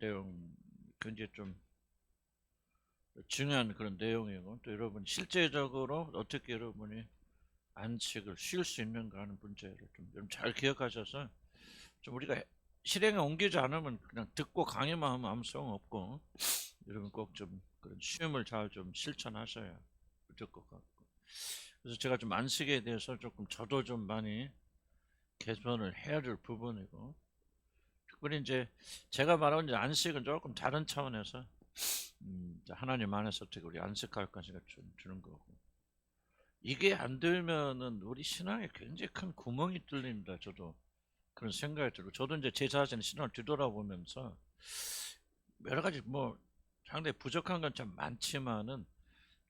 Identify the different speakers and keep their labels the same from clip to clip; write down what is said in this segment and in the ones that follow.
Speaker 1: 내용 굉장히 좀 중요한 그런 내용이고, 또 여러분 실제적으로 어떻게 여러분이 안식을 쉴 수 있는가 하는 문제를 좀 잘 기억하셔서 좀 우리가 실행에 옮기지 않으면 그냥 듣고 강의만 하면 아무 소용 없고, 여러분 꼭 좀 그런 쉬움을 잘 좀 실천하셔야 될 것 같고. 그래서 제가 좀 안식에 대해서 조금 저도 좀 많이 개선을 해야 될 부분이고, 특별히 이제 제가 말하는 이제 안식은 조금 다른 차원에서 하나님 안에서 어떻게 우리 안식할 것인가 주는 거고, 이게 안 되면은 우리 신앙에 굉장히 큰 구멍이 뚫린다. 저도 그런 생각이 들고, 저도 이제 제 자신의 신앙을 뒤돌아보면서 여러 가지 뭐 상당히 부족한 건 참 많지만은,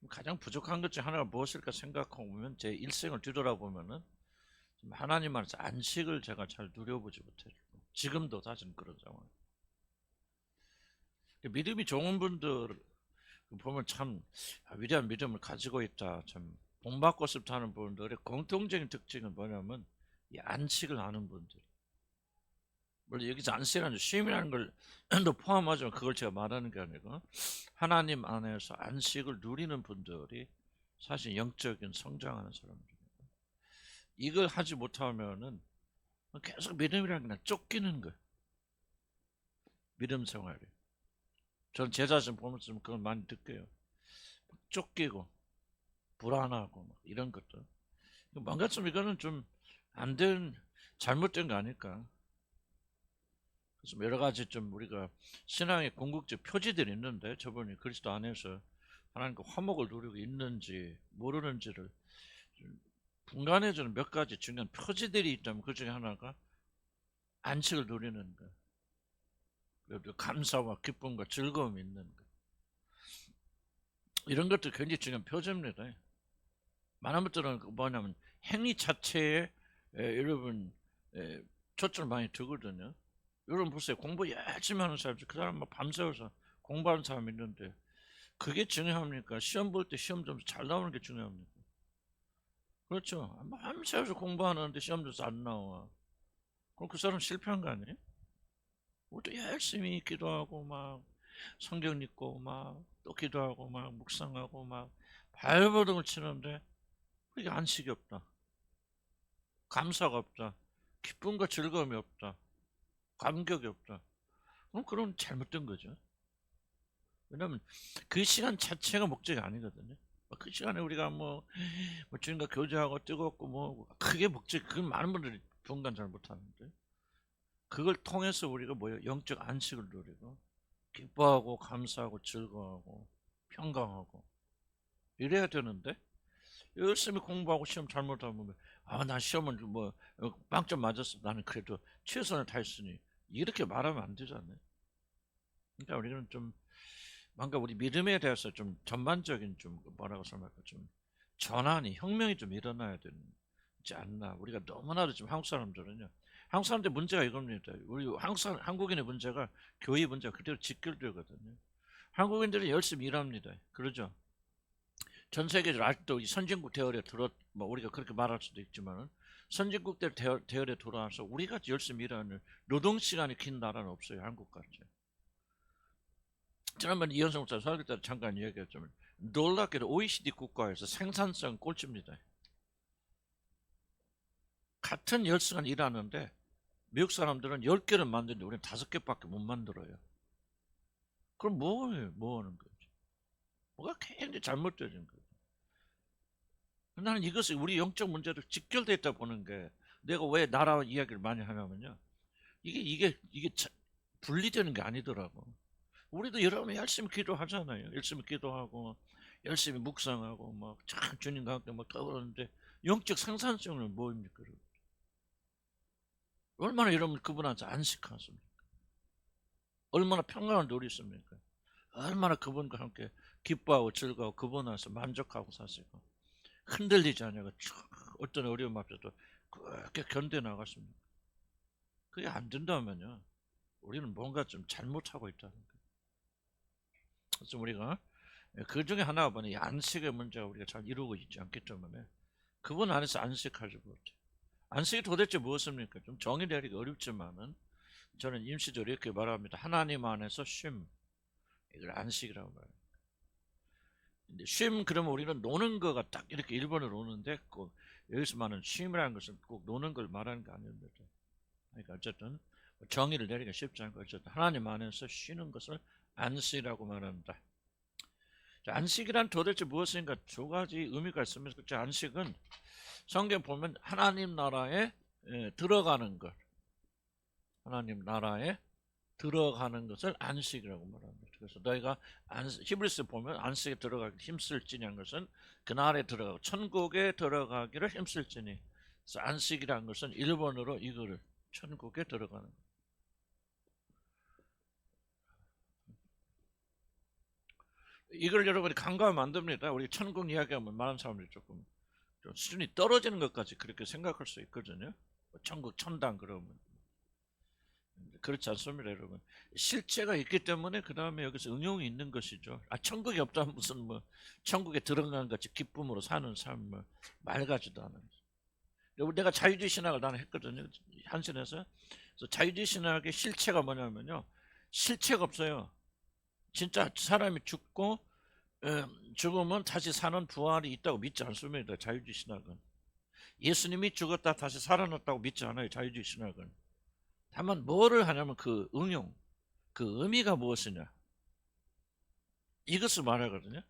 Speaker 1: 가장 부족한 것 중 하나가 무엇일까 생각하고 보면, 제 일생을 뒤돌아보면은 하나님 안에서 안식을 제가 잘 누려보지 못했고, 지금도 사실은 그런 상황. 믿음이 좋은 분들 보면 참 위대한 믿음을 가지고 있다, 참 본받고 싶다 하는 분들의 공통적인 특징은 뭐냐면 이 안식을 아는 분들. 물론 여기서 안식이라는 쉼이라는 걸 또 포함하지만, 그걸 제가 말하는 게 아니고 하나님 안에서 안식을 누리는 분들이 사실 영적인 성장하는 사람들입니다. 이걸 하지 못하면은 계속 믿음이라는 게 그냥 쫓기는 거예요. 믿음 생활이. 전 제 자신 보면서 그걸 많이 느껴요. 쫓기고 불안하고 이런 것들. 뭔가 좀 이거는 좀 안 된, 잘못된 거 아닐까. 그래서 여러 가지 좀 우리가 신앙의 궁극적 표지들이 있는데, 저분이 그리스도 안에서 하나님과 화목을 누리고 있는지 모르는지를 분간해주는 몇 가지 중요한 표지들이 있다면, 그 중에 하나가 안식을 누리는 거, 그리고 감사와 기쁨과 즐거움이 있는 거, 이런 것도 굉장히 중요한 표지입니다. 많은 분들은 뭐냐면 행위 자체에 여러분 초점을 많이 두거든요. 여러분 보세요. 공부 열심히 하는 사람, 그 사람 막 밤새워서 공부하는 사람이 있는데, 그게 중요합니까? 시험 볼 때 시험 점수 잘 나오는 게 중요합니까? 그렇죠. 밤새워서 공부하는데 시험 점수 안 나와. 그럼 그 사람 실패한 거 아니에요? 우리도 열심히 기도하고 막 성경 읽고 막 또 기도하고 막 묵상하고 막 발버둥을 치는데 그게 안식이 없다, 감사가 없다, 기쁨과 즐거움이 없다, 감격이 없다. 그럼 그건 잘못된 거죠. 왜냐하면 그 시간 자체가 목적이 아니거든요. 그 시간에 우리가 뭐 주님과 교제하고 뜨겁고 뭐 그게 목적, 그건 많은 분들이 분간 잘 못하는데, 그걸 통해서 우리가 뭐예요? 영적 안식을 누리고 기뻐하고 감사하고 즐거워하고 평강하고 이래야 되는데, 열심히 공부하고 시험 잘못하면 나 시험은 뭐 빵점 맞았어, 나는 그래도 최선을 다했으니, 이렇게 말하면 안 되잖아요. 그러니까 우리는 좀 뭔가 우리 믿음에 대해서 좀 전반적인 좀 뭐라고 설명할까, 좀 전환이, 혁명이 좀 일어나야 되지 않나. 우리가 너무나도 지금 한국 사람들은요, 한국 사람들 문제가 이겁니다. 우리 한국인의 문제가 교회 문제가 그대로 직결되거든요. 한국인들이 열심히 일합니다. 그러죠. 전 세계적으로 아직도 이 선진국 대열에 뭐 우리가 그렇게 말할 수도 있지만은, 선진국들 대열에 돌아와서 우리가 열심히 일하는 노동 시간이 긴 나라는 없어요, 한국 같이. 지난번 이현성 목사 설교 때 잠깐 얘기했지만, 놀랍게도 OECD 국가에서 생산성 꼴찌입니다. 같은 10시간 일하는데 미국 사람들은 10개를 만드는데 우리는 5개밖에 못 만들어요. 그럼 뭐예요? 뭐 하는 거지? 뭐가 굉장히 잘못되는 거예요. 나는 이것이 우리 영적 문제로 직결되어 있다 보는 게, 내가 왜 나라 이야기를 많이 하냐면요, 이게 분리되는 게 아니더라고. 우리도 여러분 열심히 기도하잖아요. 열심히 기도하고 열심히 묵상하고 막 참 주님과 함께 막 그러는데, 영적 생산성은 뭐입니까? 얼마나 여러분 그분한테 안식하십니까? 얼마나 평강을 누리십니까? 얼마나 그분과 함께 기뻐하고 즐거워 그분 안에서 만족하고 사시고 흔들리지 않냐고 어떤 어려움 앞에도 그렇게 견뎌 나갔습니다. 그게 안 된다면요, 우리는 뭔가 좀 잘못하고 있다는 거예요. 그래서 우리가 그 중에 하나가 뭐냐, 이 안식의 문제가 우리가 잘 이루고 있지 않기 때문에 그분 안에서 안식하지 못해. 안식이 도대체 무엇입니까? 좀 정의 내리기 어렵지만은, 저는 임시적으로 이렇게 말합니다. 하나님 안에서 쉼. 이걸 안식이라고 말해요. 근데 쉼 그러면 우리는 노는 거가 딱 이렇게 일본어로 오는데 꼭 여기서 말하는 쉼이라는 것은 꼭 노는 걸 말하는 게 아닙니다. 그러니까 어쨌든 정의를 내리기가 쉽지 않고 어쨌든 하나님 안에서 쉬는 것을 안식이라고 말합니다. 자, 안식이란 도대체 무엇인가? 두 가지 의미가 있습니다. 그 안식은 성경 보면 하나님 나라에 들어가는 것, 하나님 나라에 들어가는 것을 안식이라고 말합니다. 그래서 너희가 히브리서 보면 안식에 들어가기 힘쓸지니 한 것은 그날에 들어가고 천국에 들어가기를 힘쓸지니. 그래서 안식이라는 것은 일본어로 이거를 천국에 들어가는 것. 이걸 여러분이 간과하면 안 됩니다. 우리 천국 이야기하면 많은 사람들이 조금 좀 수준이 떨어지는 것까지 그렇게 생각할 수 있거든요. 천국 천당 그러면 그렇지 않습니다, 여러분. 실체가 있기 때문에 그 다음에 여기서 응용이 있는 것이죠. 천국이 없다면 무슨 뭐 천국에 들어간 같이 기쁨으로 사는 삶을 말 같지도 않은. 내가 자유주의 신학을 나는 했거든요, 한신에서. 그래서 자유주의 신학의 실체가 뭐냐면요, 실체가 없어요. 진짜 사람이 죽고 죽으면 다시 사는 부활이 있다고 믿지 않습니다, 자유주의 신학은. 예수님이 죽었다 다시 살아났다고 믿지 않아요, 자유주의 신학은. 다만 뭐를 하냐면 그 응용, 그 의미가 무엇이냐, 이것을 말하거든요.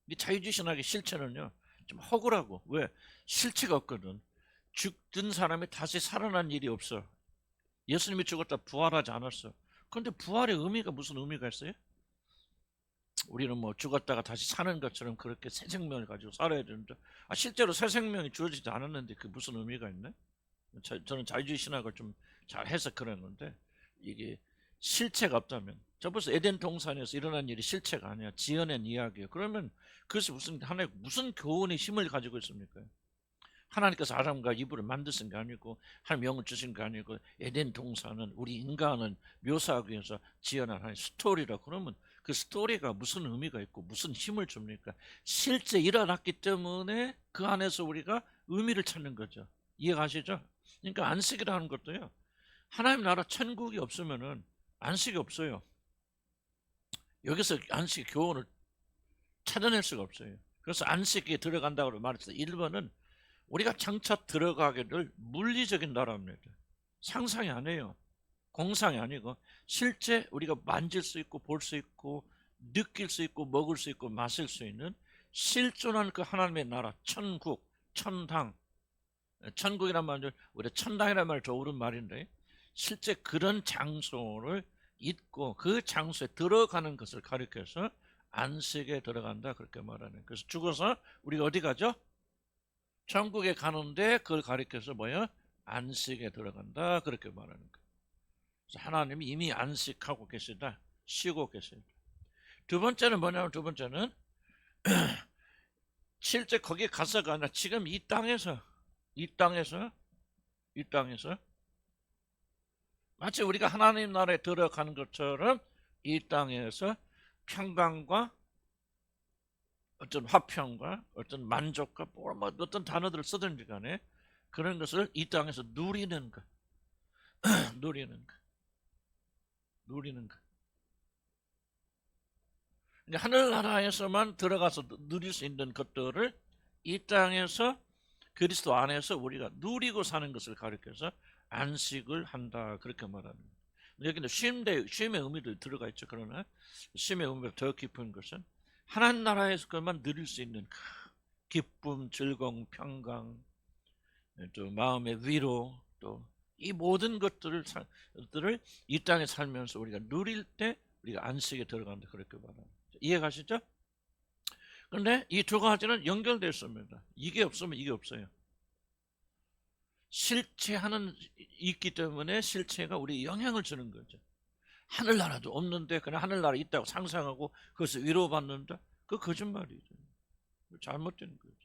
Speaker 1: 이 자유주의 신학의 실체는요 좀 허구라고. 왜? 실체가 없거든. 죽든 사람이 다시 살아난 일이 없어. 예수님이 죽었다 부활하지 않았어. 그런데 부활의 의미가 무슨 의미가 있어요? 우리는 뭐 죽었다가 다시 사는 것처럼 그렇게 새 생명을 가지고 살아야 되는데 실제로 새 생명이 주어지지 않았는데 그 무슨 의미가 있나? 저는 자유주의 신학을 좀 잘 해석하는 건데 이게 실체가 없다면, 저 벌써 에덴 동산에서 일어난 일이 실체가 아니야, 지어낸 이야기예요. 그러면 그것이 무슨 하나의 무슨 교훈의 힘을 가지고 있습니까? 하나님께서 아담과 이브를 만드신 게 아니고 하나님 영을 주신 게 아니고 에덴 동산은 우리 인간을 묘사하기 위해서 지어낸 하나의 스토리라. 그러면 그 스토리가 무슨 의미가 있고 무슨 힘을 줍니까? 실제 일어났기 때문에 그 안에서 우리가 의미를 찾는 거죠. 이해가시죠? 그러니까 안식이라는 것도요, 하나님 나라 천국이 없으면은 안식이 없어요. 여기서 안식 교훈을 찾아낼 수가 없어요. 그래서 안식에 들어간다고 말했어요. 1번은 우리가 장차 들어가게 될 물리적인 나라입니다. 상상이 아니에요. 공상이 아니고 실제 우리가 만질 수 있고 볼 수 있고 느낄 수 있고 먹을 수 있고 마실 수 있는 실존한 그 하나님의 나라, 천국, 천당. 천국이란 말은 우리가 천당이란 말을 더 옳은 말인데 실제 그런 장소를 잊고 그 장소에 들어가는 것을 가리켜서 안식에 들어간다 그렇게 말하는. 그래서 죽어서 우리가 어디 가죠? 천국에 가는데 그걸 가리켜서 뭐야? 안식에 들어간다 그렇게 말하는 거예요. 그래서 하나님이 이미 안식하고 계시다, 쉬고 계시다. 두 번째는 뭐냐면, 두 번째는 실제 거기에 가서가 아니라 지금 이 땅에서 마치 우리가 하나님 나라에 들어가는 것처럼 이 땅에서 평강과 어떤 화평과 어떤 만족과 뭐 어떤 단어들을 쓰든지 간에 그런 것을 이 땅에서 누리는 것. 누리는 것. 하늘나라에서만 들어가서 누릴 수 있는 것들을 이 땅에서 그리스도 안에서 우리가 누리고 사는 것을 가리켜서 안식을 한다 그렇게 말하는 거예요. 여기는 쉼의 의미도 들어가 있죠. 그러나 쉼의 의미가 더 깊은 것은 하나님 나라에서 그만 누릴 수 있는 기쁨, 즐거움, 평강, 또 마음의 위로, 또 이 모든 것들을 이 땅에 살면서 우리가 누릴 때 우리가 안식에 들어간다 그렇게 말합니다. 이해가시죠? 그런데 이 두 가지는 연결되어 있습니다. 이게 없으면 이게 없어요. 실체하는 있기 때문에 실체가 우리 영향을 주는 거죠. 하늘나라도 없는데 그냥 하늘나라 있다고 상상하고 그것을 위로받는다? 그 거짓말이죠. 잘못된 거죠.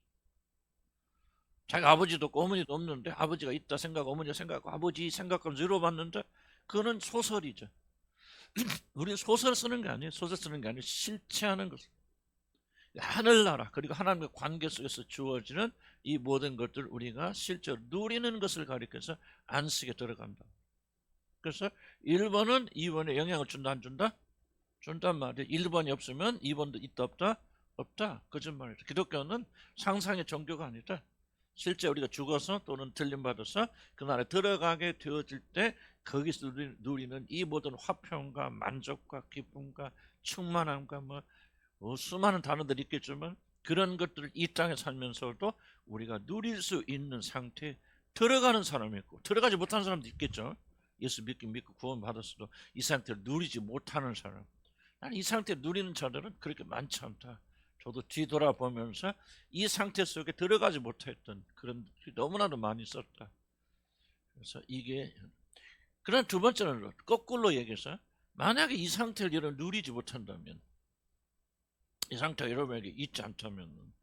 Speaker 1: 자기 아버지도 없고 어머니도 없는데 아버지가 있다 생각하고 어머니가 생각하고 아버지 생각하면서 위로받는다? 그거는 소설이죠. 우리는 소설 쓰는 게 아니에요. 소설 쓰는 게 아니에요. 실체하는 것을. 하늘나라 그리고 하나님과 관계 속에서 주어지는 이 모든 것들 우리가 실제로 누리는 것을 가리켜서 안식에 들어간다. 그래서 1번은 2번에 영향을 준다 안 준다? 준단 말이에요. 1번이 없으면 2번도 있다 없다? 없다. 거짓말이다. 기독교는 상상의 종교가 아니다. 실제 우리가 죽어서 또는 들림받아서 그 나라에 들어가게 되어질 때 거기서 누리는 이 모든 화평과 만족과 기쁨과 충만함과 수많은 단어들이 있겠지만 그런 것들을 이 땅에 살면서도 우리가 누릴 수 있는 상태에 들어가는 사람이 있고 들어가지 못하는 사람도 있겠죠. 예수 믿고 구원받았어도 이 상태를 누리지 못하는 사람. 난 이 상태를 누리는 자들은 그렇게 많지 않다. 저도 뒤돌아보면서 이 상태 속에 들어가지 못했던 그런 일이 너무나도 많이 있었다. 그래서 이게 그런 두 번째는 거꾸로 얘기해서 만약에 이 상태를 여러분 누리지 못한다면 이 상태가 여러분에게 있지 않다면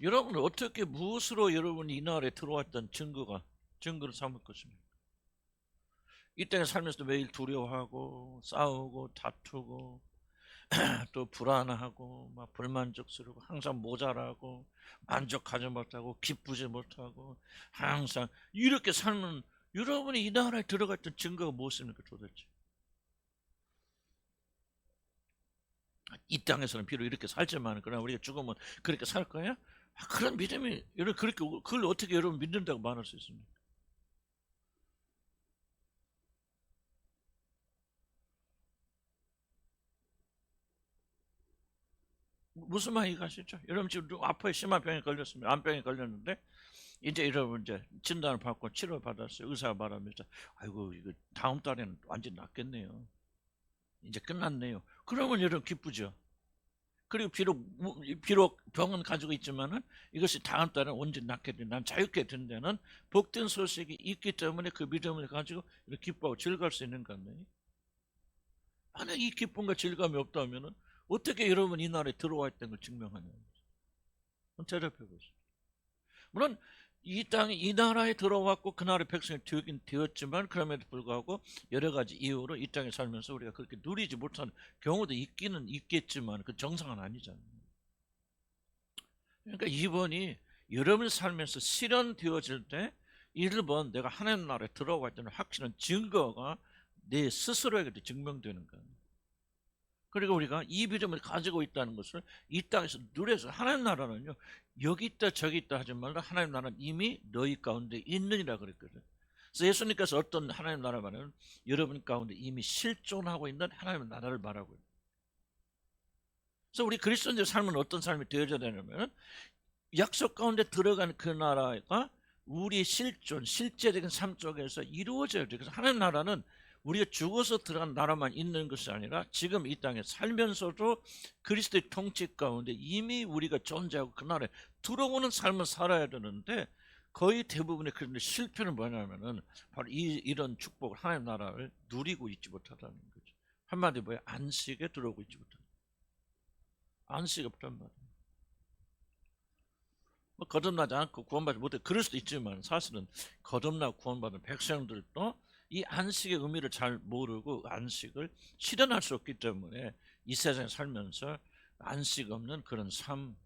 Speaker 1: 여러분은 어떻게 무엇으로 여러분이 이 나라에 들어왔던 증거를 삼을 것입니까? 이 땅에 살면서 매일 두려워하고 싸우고 다투고 또 불안하고 막 불만족스러워 항상 모자라고 만족하지 못하고 기쁘지 못하고 항상 이렇게 살면 여러분이 이 나라에 들어갔던 증거가 무엇입니까 도대체? 이 땅에서는 비록 이렇게 살지만 그러나 우리가 죽으면 그렇게 살 거야? 그런 믿음이 여러분 그렇게 그걸 어떻게 여러분 믿는다고 말할 수 있습니까? 무슨 말인지 아시죠? 여러분 지금 아파요. 심한 병에 걸렸습니다. 암병에 걸렸는데 이제 여러분 이제 진단을 받고 치료를 받았어요. 의사가 말합니다. 아이고 이거 다음 달에는 완전 낫겠네요. 이제 끝났네요. 그러면 여러분 기쁘죠. 그리고 비록 병은 가지고 있지만은 이것이 다음 달에 언제 낫게 돼. 난 자유케 된다는 복된 소식이 있기 때문에 그 믿음을 가지고 이렇게 기뻐하고 즐거울 수 있는 건데 만약 이 기쁨과 즐거움이 없다면은 어떻게 여러분 이 나라에 들어와 있다는 걸 증명하냐는 거죠. 대답해 보세요. 물론 이 땅에 이 나라에 들어왔고 그 나라의 백성이 되긴 되었지만 그럼에도 불구하고 여러 가지 이유로 이 땅에 살면서 우리가 그렇게 누리지 못하는 경우도 있기는 있겠지만 그 정상은 아니잖아요. 그러니까 이번이 여러분 살면서 실현되어질 때 1번 내가 하나님 나라에 들어와 있다는 확실한 증거가 내 스스로에게도 증명되는 거예요. 그리고 우리가 이 믿음을 가지고 있다는 것을 이 땅에서 누려서 하나님 나라는요 여기 있다 저기 있다 하지 말라. 하나님 나라는 이미 너희 가운데 있느니라 그랬거든. 그래서 예수님께서 어떤 하나님 나라 말하면 여러분 가운데 이미 실존하고 있는 하나님 나라를 말하고 있어요. 그래서 우리 그리스도인들 삶은 어떤 삶이 되어져야 되냐면 약속 가운데 들어간 그 나라가 우리의 실제적인 삶 속에서 이루어져야 돼요. 그래서 하나님 나라는 우리가 죽어서 들어간 나라만 있는 것이 아니라 지금 이 땅에 살면서도 그리스도의 통치 가운데 이미 우리가 존재하고 그 나라에 들어오는 삶을 살아야 되는데 거의 대부분의 그런 실패는 뭐냐면은 바로 이런 축복을 하나님 나라를 누리고 있지 못하다는 거죠. 한마디로 뭐예요? 안식에 들어오고 있지 못하다. 안식이 없단 말이에요. 거듭나지 않고 구원받지 못해 그럴 수도 있지만 사실은 거듭나고 구원받은 백성들도 이 안식의 의미를 잘 모르고 안식을 실현할 수 없기 때문에 이 세상에 살면서 안식 없는 그런 삶,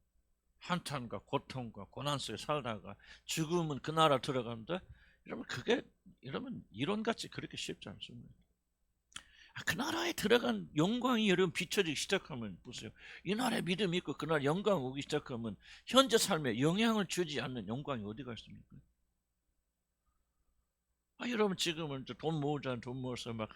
Speaker 1: 한탄과 고통과 고난 속에 살다가 죽으면 그 나라 들어간다. 이러면 그게 이러면 이론같이 그렇게 쉽지 않습니다. 그 나라에 들어간 영광이 여러분 비춰지기 시작하면 보세요. 이 나라에 믿음이 있고 그 나라 영광 오기 시작하면 현재 삶에 영향을 주지 않는 영광이 어디가 있습니까? 여러분 지금은 돈 모으자 돈 모아서 막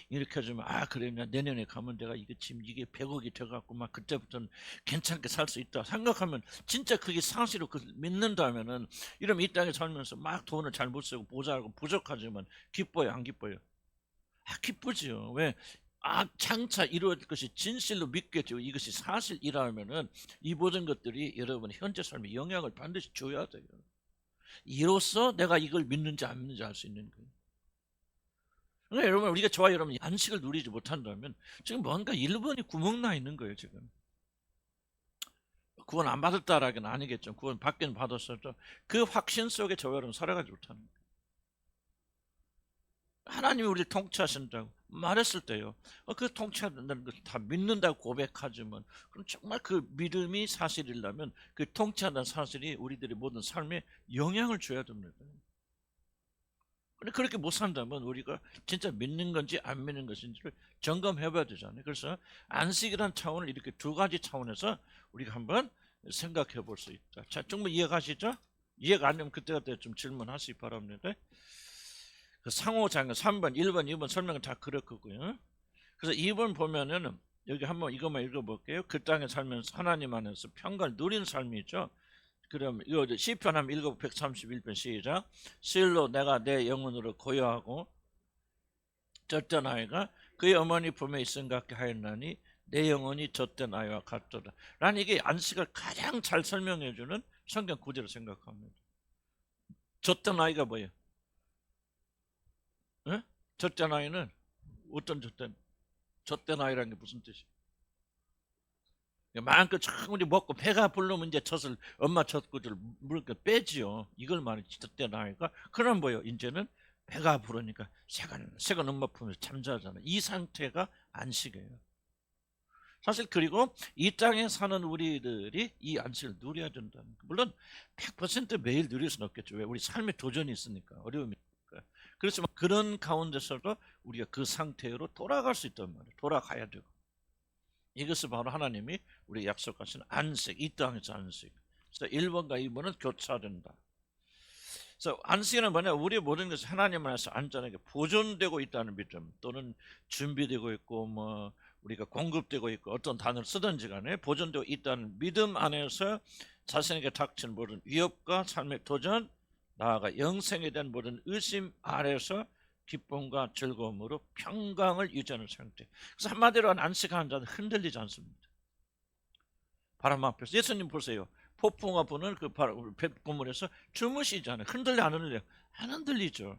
Speaker 1: 이렇게 하지만 그래 내년에 가면 내가 이게 지금 이게 100억이 돼갖고 막 그때부터는 괜찮게 살 수 있다 생각하면 진짜 그게 사실로 믿는다면은 이러면 이 땅에 살면서 막 돈을 잘 못 쓰고 모자라고 부족하지만 기뻐요 안 기뻐요? 기쁘지요. 왜? 장차 이루어질 것이 진실로 믿게 되고 이것이 사실이라면은 이 모든 것들이 여러분의 현재 삶에 영향을 반드시 줘야 돼요. 이로써 내가 이걸 믿는지 안 믿는지 알 수 있는 거예요. 그러니까 여러분 우리가 저와 여러분이 안식을 누리지 못한다면 지금 뭔가 1번이 구멍 나 있는 거예요 지금. 구원 안 받았다라기는 아니겠죠. 구원 받긴 받았어도 그 확신 속에 저와 여러분 살아가지 못하는 거예요. 하나님이 우리를 통치하신다고 말했을 때요. 그 통치한다는 것을 다 믿는다고 고백하지만 그럼 정말 그 믿음이 사실이라면 그 통치한다는 사실이 우리들의 모든 삶에 영향을 줘야 됩니다. 근데 그렇게 못 산다면 우리가 진짜 믿는 건지 안 믿는 것인지를 점검해 봐야 되잖아요. 그래서 안식이라는 차원을 이렇게 두 가지 차원에서 우리가 한번 생각해 볼 수 있다. 자, 충분히 이해가시죠? 이해가 안 되면 그때그때 좀 질문하시기 바랍니다. 그 상호작용 3번, 1번, 2번 설명은 다 그렇고요. 그래서 2번 보면은 여기 한번 이것만 읽어볼게요. 그 땅에 살면서 하나님 안에서 평강을 누리는 삶이죠. 그럼 이거 시편 한번 읽어 131편 시작. 실로 내가 내 영혼으로 고요하고 젖된 아이가 그의 어머니 품에 있음 같게 하였나니 내 영혼이 젖된 아이와 같도다. 라는 이게 안식을 가장 잘 설명해 주는 성경 구절을 생각합니다. 젖된 아이가 뭐예요? 에? 젖된 아이는 어떤 젖된 아이라는 게 무슨 뜻이에요? 마음껏 충분히 먹고 배가 부르면 이제 젖을 엄마 젖구를 물고 빼지요. 이걸 말해 젖된 아이가. 그럼 뭐예요? 이제는 배가 부르니까 새건 엄마 품에서 잠자잖아. 이 상태가 안식이에요. 사실 그리고 이 땅에 사는 우리들이 이 안식을 누려야 된다는 거. 물론 100% 매일 누릴 수는 없겠죠. 왜? 우리 삶에 도전이 있으니까, 어려움이 있으니까. 그렇지만 그런 가운데서도 우리가 그 상태로 돌아갈 수 있단 말이에요. 돌아가야 되고. 이것을 바로 하나님이 우리 약속하신 안식, 이 땅에서 안식. 그래서 1번과 2번은 교차된다. 그래서 안식은 뭐냐? 우리의 모든 것이 하나님 안에서 안전하게 보존되고 있다는 믿음, 또는 준비되고 있고 뭐 우리가 공급되고 있고 어떤 단어를 쓰든지 간에 보존되고 있다는 믿음 안에서 자신에게 닥친 모든 위협과 삶의 도전, 나아가 영생에 대한 모든 의심 아래서 기쁨과 즐거움으로 평강을 유지하는 상태. 그래서 한마디로 안식하는 자는 흔들리지 않습니다. 바람 앞에서 예수님 보세요. 폭풍과 부는 그 건물에서 주무시잖아요. 흔들려 안 흔들려? 안 흔들리죠.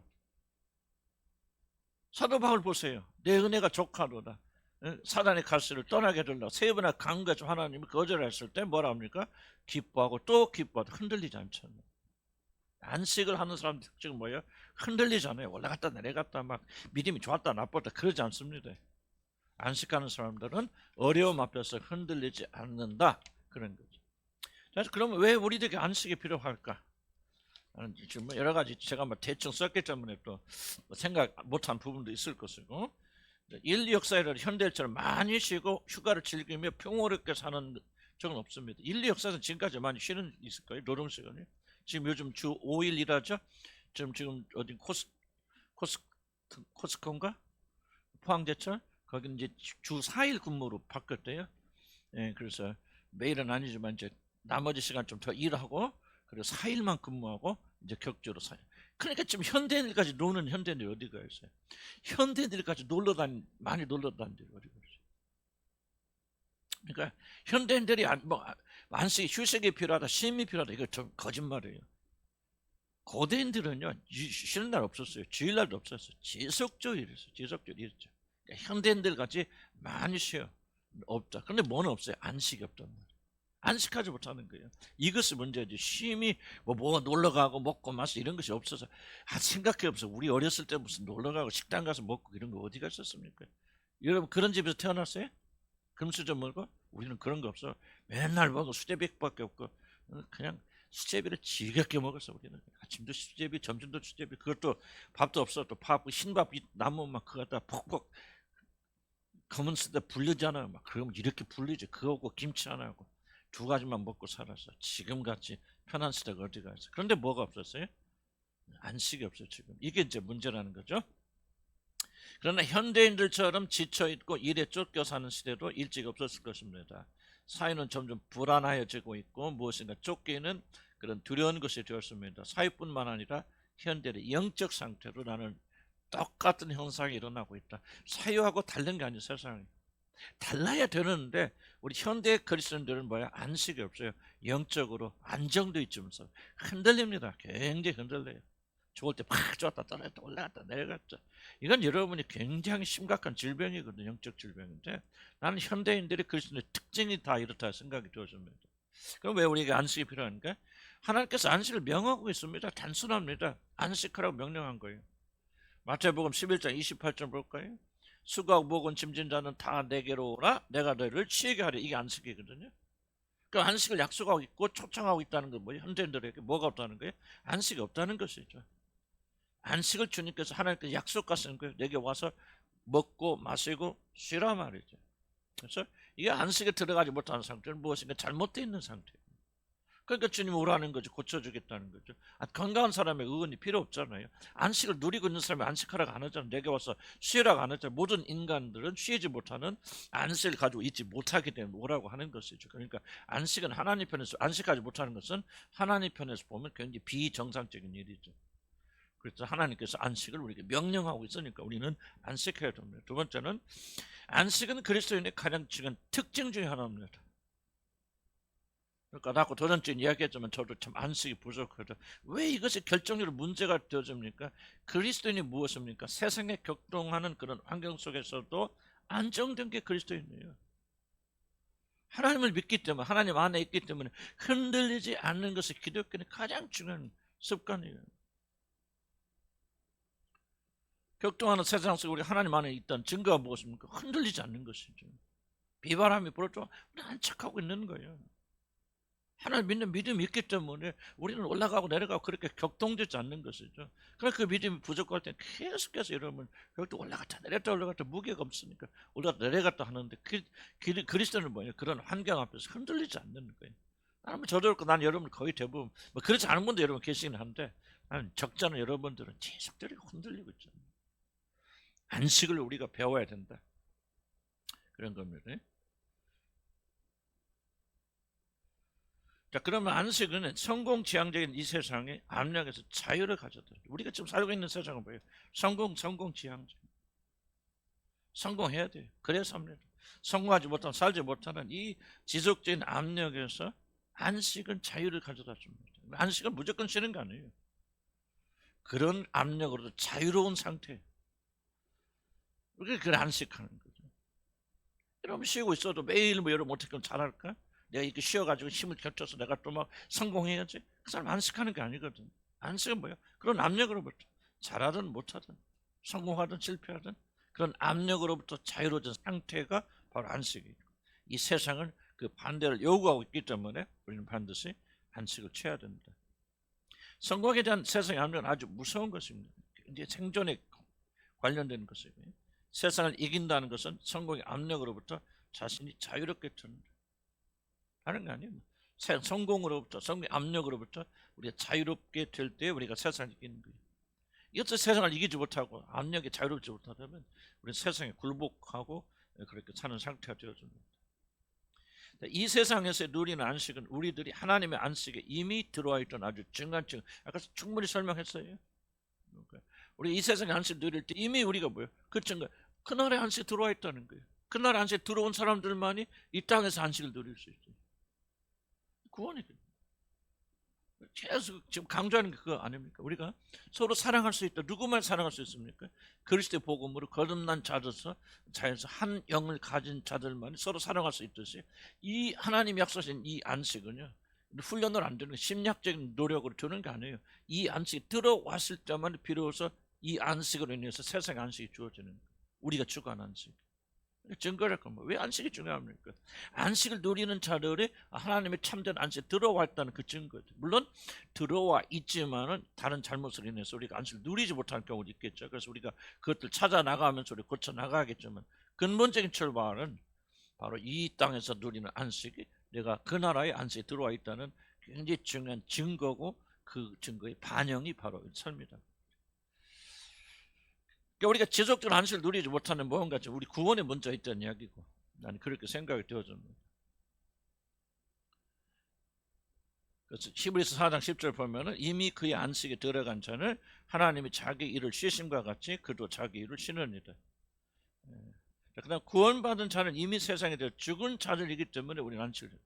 Speaker 1: 사도 바울 보세요. 내 은혜가 족하도다. 사단의 가시를 떠나게 해달라. 세 번이나 강구해서 하나님이 거절했을 때 뭐라 합니까? 기뻐하고 또 기뻐하고 흔들리지 않잖아요. 안식을 하는 사람들 특징은 뭐예요? 흔들리잖아요. 올라갔다 내려갔다 막 믿음이 좋았다 나빴다 그러지 않습니다. 안식하는 사람들은 어려움 앞에서 흔들리지 않는다. 그런 거죠. 그래서 그러면 왜 우리들에게 안식이 필요할까? 지금 여러 가지 제가 대충 썼기 때문에 또 생각 못한 부분도 있을 것이고, 인류 역사에는 현대처럼 많이 쉬고 휴가를 즐기며 평화롭게 사는 적은 없습니다. 인류 역사에서는 지금까지 많이 쉬는 있을 거예요. 노동 시간이. 지금 요즘 주 5일 일하죠. 지금 어디 코스코인가? 포항제철 거기 이제 주 4일 근무로 바뀌었대요. 예, 그래서 매일은 아니지만 이제 나머지 시간 좀 더 일하고 그리고 4일만 근무하고 이제 격주로 4일. 그러니까 지금 현대인들까지 노는 현대인들이 어디가 있어요? 현대인들까지 많이 놀러 다니는 어디가 있어요? 그러니까 현대인들이 안식 휴식이 필요하다, 쉼이 필요하다 이거 좀 거짓말이에요. 고대인들은요 쉬는 날 없었어요. 주일날도 없었어요. 지속적으로 일했어요. 지속적으로 일했죠. 그러니까 현대인들 같이 많이 쉬어 없다. 그런데 뭐는 없어요? 안식이 없단 말이에요. 안식하지 못하는 거예요. 이것이 문제지. 쉼이 뭐 놀러 가고 먹고 마시고 이런 것이 없어서 생각해 보세요. 우리 어렸을 때 무슨 놀러 가고 식당 가서 먹고 이런 거 어디가 있었습니까? 여러분 그런 집에서 태어났어요? 금수저 먹고? 우리는 그런 거 없어. 맨날 먹어 수제비밖에 없고 그냥 수제비를 지겹게 먹었어 우리는. 아침도 수제비, 점심도 수제비. 그것도 밥도 없어. 또 밥, 흰밥 남으면 막 그거 갖다 퍽퍽 검은 수다 불리잖아요. 막 그러면 이렇게 불리지. 그거고 김치 하나 하고 두 가지만 먹고 살았어. 지금같이 편한 시대가 어디가 있어. 그런데 뭐가 없었어요? 안식이 없어요 지금. 이게 이제 문제라는 거죠. 그러나 현대인들처럼 지쳐있고 일에 쫓겨 사는 시대도 일찍 없었을 것입니다. 사회는 점점 불안해지고 있고 무엇인가 쫓기는 그런 두려운 것이 되었습니다. 사회뿐만 아니라 현대의 영적 상태로 나는 똑같은 현상이 일어나고 있다. 사회하고 다른 게 아니에요. 세상이. 달라야 되는데 우리 현대 그리스도인들은 뭐야? 안식이 없어요. 영적으로 안정도 있지면서 흔들립니다. 굉장히 흔들려요. 좋을 때 팍 좋았다 떨어졌다 올라갔다 내려갔다. 이건 여러분이 굉장히 심각한 질병이거든요. 영적 질병인데 나는 현대인들이 그리스도의 특징이 다 이렇다 생각이 들어집니다. 그럼 왜 우리에게 안식이 필요한가? 하나님께서 안식을 명하고 있습니다. 단순합니다. 안식하라고 명령한 거예요. 마태복음 11장 28절 볼까요? 수고하고 무거운 짐진 자는 다 내게로 오라 내가 너희를 쉬게 하리. 이게 안식이거든요. 그 안식을 약속하고 있고 초청하고 있다는 건 뭐예요? 현대인들에게 뭐가 없다는 거예요? 안식이 없다는 것이죠. 안식을 주님께서 하나님께서 약속하신 거예요. 내게 와서 먹고 마시고 쉬라 말이죠. 그래서 이게 안식에 들어가지 못하는 상태는 무엇인가 잘못되어 있는 상태예요. 그러니까 주님이 오라는 거죠. 고쳐주겠다는 거죠. 건강한 사람의 의원이 필요 없잖아요. 안식을 누리고 있는 사람이 안식하라고 안 하잖아요. 내게 와서 쉬라고 안 하잖아요. 모든 인간들은 쉬지 못하는 안식을 가지고 있지 못하기 때문에 오라고 하는 것이죠. 그러니까 안식은 하나님 편에서, 안식하지 못하는 것은 하나님 편에서 보면 굉장히 비정상적인 일이죠. 그래서 하나님께서 안식을 우리에게 명령하고 있으니까 우리는 안식해야 됩니다. 두 번째는 안식은 그리스도인의 가장 중요한 특징 중에 하나입니다. 그러니까 나하고 도전적인 이야기했지만 저도 참 안식이 부족하다. 왜 이것이 결정적으로 문제가 되어집니까? 그리스도인이 무엇입니까? 세상에 격동하는 그런 환경 속에서도 안정된 게 그리스도인이에요. 하나님을 믿기 때문에, 하나님 안에 있기 때문에 흔들리지 않는 것이 기독교의 가장 중요한 습관이에요. 격동하는 세상 속에 우리 하나님 안에 있다는 증거가 무엇입니까? 흔들리지 않는 것이죠. 비바람이 불어도 우리 안착하고 있는 거예요. 하나님 믿는 믿음이 있기 때문에 우리는 올라가고 내려가고 그렇게 격동되지 않는 것이죠. 그러니까 그 믿음이 부족할 때 계속해서 여러분 여기도 올라갔다 내렸다 올라갔다 무게가 없으니까 올라갔다 내려갔다 하는데 그리스도는 뭐예요? 그런 환경 앞에서 흔들리지 않는 거예요. 나는 저도 그렇고 난 여러분 거의 대부분 뭐 그렇지 않은 분도 여러분 계시긴 한데 나는 적잖은 여러분들은 계속적으로 흔들리고 있잖아요. 안식을 우리가 배워야 된다. 그런 겁니다. 자, 그러면 안식은 성공지향적인 이 세상에 압력에서 자유를 가져다. 우리가 지금 살고 있는 세상은 뭐예요? 성공지향적. 성공해야 돼요. 그래서 합니다. 성공하지 못하면 살지 못하는 이 지속적인 압력에서 안식은 자유를 가져다 줍니다. 안식은 무조건 쉬는 거 아니에요. 그런 압력으로도 자유로운 상태. 그게 안식하는 거죠. 여러분 쉬고 있어도 매일 뭐 여러분 어떻게 잘할까? 내가 이렇게 쉬어가지고 힘을 겹쳐서 내가 또 막 성공해야지. 그 사람 안식하는 게 아니거든. 안식은 뭐야? 그런 압력으로부터 잘하든 못하든 성공하든 실패하든 그런 압력으로부터 자유로워진 상태가 바로 안식이에요. 이 세상은 그 반대를 요구하고 있기 때문에 우리는 반드시 안식을 취해야 됩니다. 성공에 대한 세상의 압력은 아주 무서운 것입니다. 이제 생존에 관련된 것이고요. 세상을 이긴다는 것은 성공의 압력으로부터 자신이 자유롭게 되는 하는 거 아니에요. 성공으로부터, 성공의 압력으로부터 우리가 자유롭게 될 때 우리가 세상을 이기는 거예요. 이것도 세상을 이기지 못하고 압력에 자유롭지 못하다면 우리는 세상에 굴복하고 그렇게 사는 상태가 되어집니다. 이 세상에서 누리는 안식은 우리들이 하나님의 안식에 이미 들어와 있던 아주 중요한 증거. 아까 충분히 설명했어요. 우리 이 세상의 안식 누릴 때 이미 우리가 뭐예요? 그 증거. 그날의 안식에 들어와 있다는 거예요. 그날 안식에 들어온 사람들만이 이 땅에서 안식을 누릴 수 있어요. 구원이거든요. 계속 지금 강조하는 게 그거 아닙니까? 우리가 서로 사랑할 수 있다. 누구만 사랑할 수 있습니까? 그리스도의 복음으로 거듭난 자로서 자연에서 한 영을 가진 자들만이 서로 사랑할 수 있듯이 이 하나님 약속하신 이 안식은요. 훈련을 안 되는 거 심리학적인 노력으로 주는 게 아니에요. 이 안식이 들어왔을 때만 비로소 이 안식으로 인해서 세상의 안식이 주어지는 거예요. 우리가 추구하는 안식. 증거랄 겁니다. 왜 안식이 중요합니까? 안식을 누리는 자들이 하나님의 참된 안식에 들어와 있다는 그 증거죠. 물론 들어와 있지만은 다른 잘못으로 인해서 우리가 안식을 누리지 못할 경우도 있겠죠. 그래서 우리가 그것들 찾아 나가면서 우리 고쳐 나가겠지만 근본적인 출발은 바로 이 땅에서 누리는 안식이 내가 그 나라의 안식에 들어와 있다는 굉장히 중요한 증거고 그 증거의 반영이 바로 섭니다. 우리가 지속적으로 안식을 누리지 못하는 무언가 우리 구원에 문제가 있다는 이야기고 나는 그렇게 생각이 되어집니다. 그래서 히브리서 4장 10절 보면은 이미 그의 안식에 들어간 자는 하나님이 자기 일을 쉬심과 같이 그도 자기 일을 쉬느니라. 그다음 구원받은 자는 이미 세상에 대해 죽은 자들이기 때문에 우리는 안식을 해요.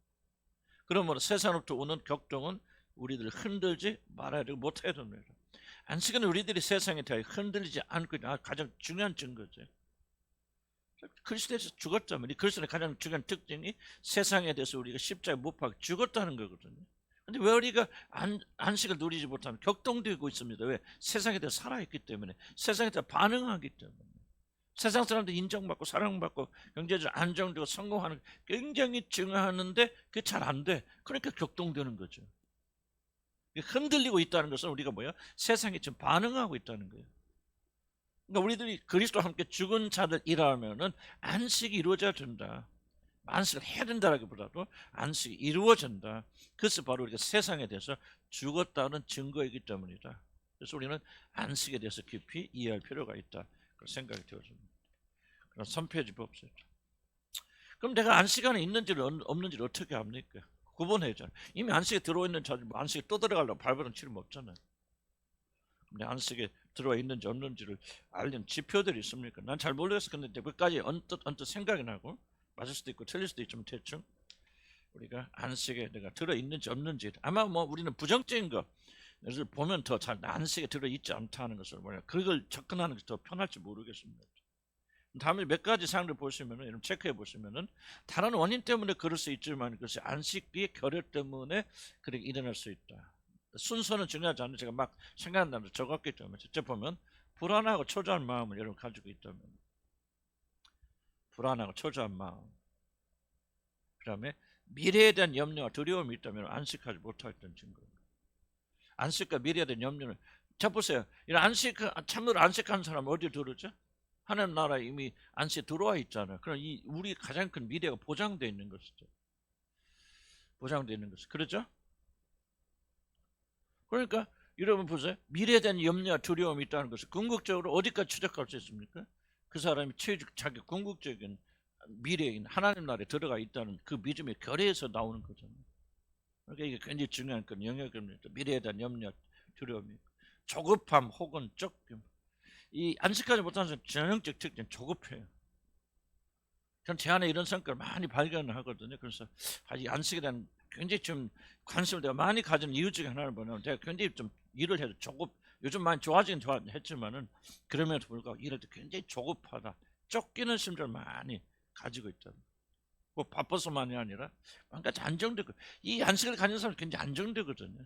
Speaker 1: 그러므로 세상으로부터 오는 격동은 우리들을 흔들지 말아야 되고 못해야 됩니다. 안식은 우리들이 세상에 대해 흔들리지 않고 가장 중요한 증거죠. 그리스도에서 죽었다면 이 그리스도의 가장 중요한 특징이 세상에 대해서 우리가 십자가에 못 박혀 죽었다는 거거든요. 근데 왜 우리가 안식을 누리지 못하면 격동되고 있습니다. 왜? 세상에 대해 살아있기 때문에 세상에 대해 반응하기 때문에 세상 사람들 인정받고 사랑받고 경제적으로 안정되고 성공하는 게 굉장히 중요한데 그게 잘 안 돼. 그러니까 격동되는 거죠. 흔들리고 있다는 것은 우리가 뭐야? 세상에 지금 반응하고 있다는 거예요. 그러니까 우리들이 그리스도와 함께 죽은 자들 일하면은 안식이 이루어져야 된다. 안식을 해야 된다라기보다도 안식이 이루어진다. 그것이 바로 우리가 세상에 대해서 죽었다는 증거이기 때문이다. 그래서 우리는 안식에 대해서 깊이 이해할 필요가 있다. 그런 생각이 되어집니다. 그럼 3페이지 봅시다. 그럼 내가 안식 안에 있는지를 없는지를 어떻게 합니까? 구분해야잖아요. 이미 안식에 들어와 있는 자들 안식에 또 들어가려고 발버둥 치면 없잖아요. 근데 안식에 들어와 있는지 없는지를 알리는 지표들이 있습니까? 난 잘 모르겠어. 근데 그까지 언뜻 생각이 나고 맞을 수도 있고 틀릴 수도 있지만 대충 우리가 안식에 내가 들어 있는지 없는지 아마 뭐 우리는 부정적인 것을 보면 더 잘 안식에 들어 있지 않다는 것을 뭐냐 그걸 접근하는 것이 더 편할지 모르겠습니다. 다음에 몇 가지 사항을 보시면은 여러분 체크해 보시면은 다른 원인 때문에 그럴 수 있지만 그것이 안식의 결여 때문에 그렇게 일어날 수 있다. 순서는 중요하지 않는데 제가 막 생각나는 대로 적었기 때문에 직접 보면 불안하고 초조한 마음을 여러분 가지고 있다면 불안하고 초조한 마음 그 다음에 미래에 대한 염려와 두려움이 있다면 안식하지 못했던 증거입니다. 안식과 미래에 대한 염려는 자 보세요. 이런 참으로 안식하는 사람 어디 들어오죠? 하나님 나라에 이미 안식에 들어와 있잖아요. 그럼 우리 가장 큰 미래가 보장되어 있는 것이죠. 보장되어 있는 것이 그렇죠? 그러니까 여러분 보세요. 미래에 대한 염려와 두려움이 있다는 것을 궁극적으로 어디까지 추적할 수 있습니까? 그 사람이 자기 궁극적인 미래인 하나님 나라에 들어가 있다는 그 믿음의 결의에서 나오는 거잖아요. 그러니까 이게 굉장히 중요한 건 영역입니다. 미래에 대한 염려, 두려움이 조급함 혹은 쫓김. 이 안식하지 못하는 사람 전형적 특징 조급해요. 전 제 안에 이런 성격을 많이 발견하거든요. 그래서 이 안식에 대한 굉장히 좀 관심을 내가 많이 가진 이유 중에 하나를 보면 제가 굉장히 좀 일을 해도 요즘 많이 좋아지긴 했지만은 그럼에도 불구하고 일할 때 굉장히 조급하다. 쫓기는 심정을 많이 가지고 있다. 뭐 바빠서만이 아니라 뭔가 안정되고 이 안식을 가진 사람은 굉장히 안정되거든요.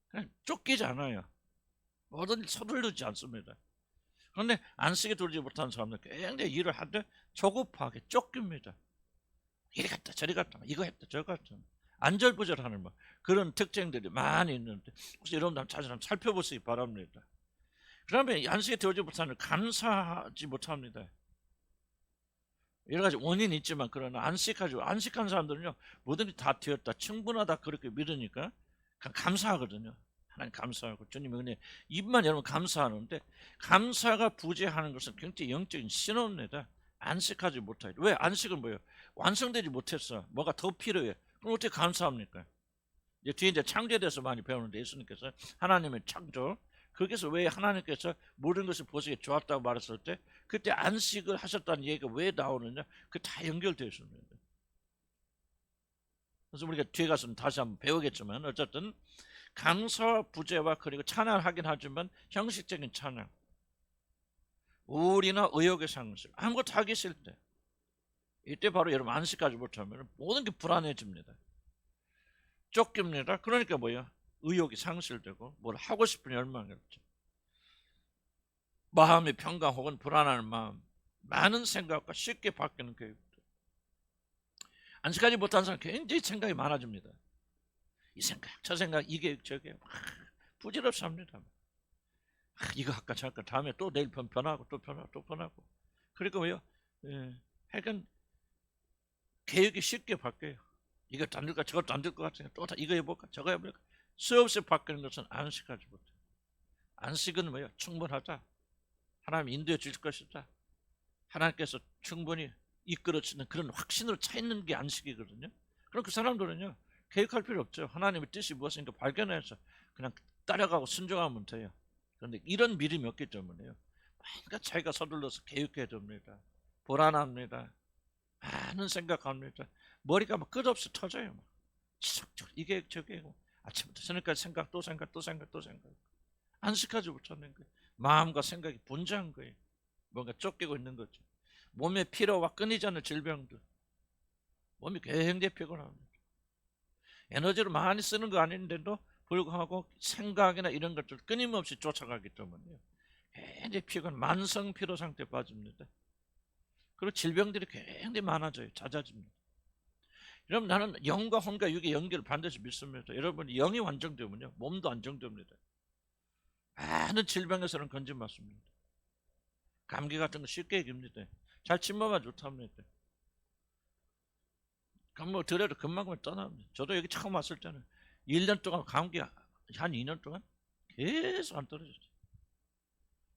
Speaker 1: 그냥 쫓기지 않아요. 뭐든지 서두르지 않습니다. 그런데 안식에 들지 못하는 사람들 굉장히 일을 할 때 조급하게 쫓깁니다. 이리 갔다 저리 갔다 이거 했다 저거 했다 안절부절하는 뭐 그런 특징들이 많이 있는데 혹시 여러분들 자주 한번 살펴보시기 바랍니다. 그러면 안식에 들지 못하는 감사하지 못합니다. 여러 가지 원인이 있지만 그러나 안식한 사람들은요 뭐든지 다 되었다 충분하다 그렇게 믿으니까 감사하거든요. 하나님 감사하고 주님의 은혜 입만 열면 감사하는데 감사가 부재하는 것은 굉장히 영적인 신호입니다. 안식하지 못하죠. 왜? 안식은 뭐예요? 완성되지 못했어. 뭐가 더 필요해. 그럼 어떻게 감사합니까? 뒤에 이제 창조에 대해서 많이 배우는데 예수님께서 하나님의 창조 거기서 왜 하나님께서 모든 것을 보시기에 좋았다고 말했을 때 그때 안식을 하셨다는 얘기가 왜 나오느냐? 그 다 연결되어 있습니다. 그래서 우리가 뒤에 가서는 다시 한번 배우겠지만 어쨌든 감사 부재와 그리고 찬양하긴 하지만 형식적인 찬양 우울이나 의욕의 상실 아무것도 하기 싫을 때 이때 바로 여러분 안식하지 못하면 모든 게 불안해집니다. 쫓깁니다. 그러니까 뭐야? 의욕이 상실되고 뭘 하고 싶은 열망이 없죠. 마음의 평강 혹은 불안한 마음 많은 생각과 쉽게 바뀌는 교육들 안식하지 못한 사람 굉장히 생각이 많아집니다. 이 생각 저 생각 이게 저게 부질없이 합니다. 이거 할까 저할까 다음에 또 내일 변하고 또 변하고 또 변하고 그러니까 왜요? 하여간 계획이 쉽게 바뀌어요. 이것도 안 될까 저것도 안 될 것 같으니까 또 이거 해볼까 저거 해볼까 수없이 바뀌는 것은 안식하지 못해요. 안식은 뭐예요? 충분하다. 하나님 인도해 주실 것이다. 하나님께서 충분히 이끌어주는 그런 확신으로 차 있는 게 안식이거든요. 그럼 그 사람들은요 계획할 필요 없죠. 하나님의 뜻이 무엇인가 발견해서 그냥 따라가고 순종하면 돼요. 그런데 이런 믿음이 없기 때문에요 뭔가 자기가 서둘러서 계획해야 됩니다. 불안합니다. 많은 생각합니다. 머리가 막 끝없이 터져요. 막. 이게 저게 아침부터 저녁까지 생각 또 생각 또 생각 또 생각 안식하지 못하는 거예요. 마음과 생각이 분주한 거예요. 뭔가 쫓기고 있는 거죠. 몸의 피로와 끊이지 않는 질병들 몸이 굉장히 피곤합니다. 에너지를 많이 쓰는 거 아닌데도 불구하고 생각이나 이런 것들 끊임없이 쫓아가기 때문에 굉장히 피곤 만성 피로 상태에 빠집니다. 그리고 질병들이 굉장히 많아져요. 잦아집니다. 여러분 나는 영과 혼과 육의 연결을 반드시 믿습니다. 여러분 영이 안정되면요 몸도 안정됩니다. 많은 질병에서는 건진받습니다. 감기 같은 거 쉽게 이깁니다. 잘 침범하지 못합니다. 뭐 들어도 금방 떠납니다. 저도 여기 처음 왔을 때는 1년 동안 감기 한 2년 동안 계속 안 떨어졌죠.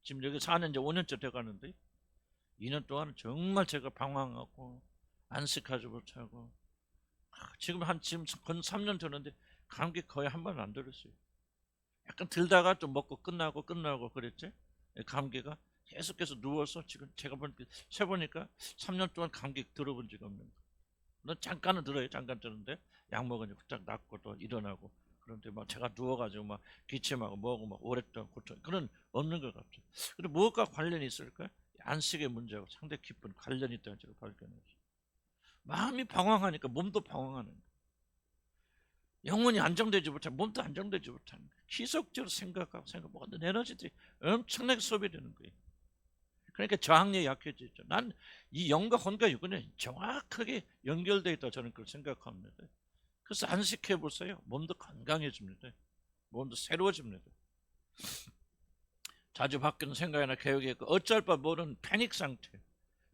Speaker 1: 지금 여기 4년 이제 5년째 돼가는데 2년 동안은 정말 제가 방황하고 안식하지 못하고 지금 건 3년 되는데 감기 거의 한 번 안 들었어요. 약간 들다가 또 먹고 끝나고 그랬지. 감기가 계속해서 누워서 지금 제가 세보니까 3년 동안 감기 들어본 적이 없는 거예요. 넌 잠깐은 들어요. 잠깐 들었는데 약 먹으니 후딱 낫고 또 일어나고 그런데 막 제가 누워가지고 막 기침하고 뭐고 막 오랫동안 고통 그런 없는 것 같아요. 근데 무엇과 관련이 있을까? 안식의 문제하고 상당히 깊은 관련이 있다는 제가 발견했어요. 마음이 방황하니까 몸도 방황하는 거예요. 영혼이 안정되지 못하면 몸도 안정되지 못하는 거예요. 기속적으로 생각하고 모든 에너지들이 엄청나게 소비되는 거예요. 그러니까 저항력이 약해지죠. 난 이 영과 혼과 육은 정확하게 연결되어 있다 저는 그렇게 생각합니다. 그래서 안식해 보세요. 몸도 건강해집니다. 몸도 새로워집니다. 자주 바뀌는 생각이나 계획이 있고 어쩔 바 모르는 패닉 상태.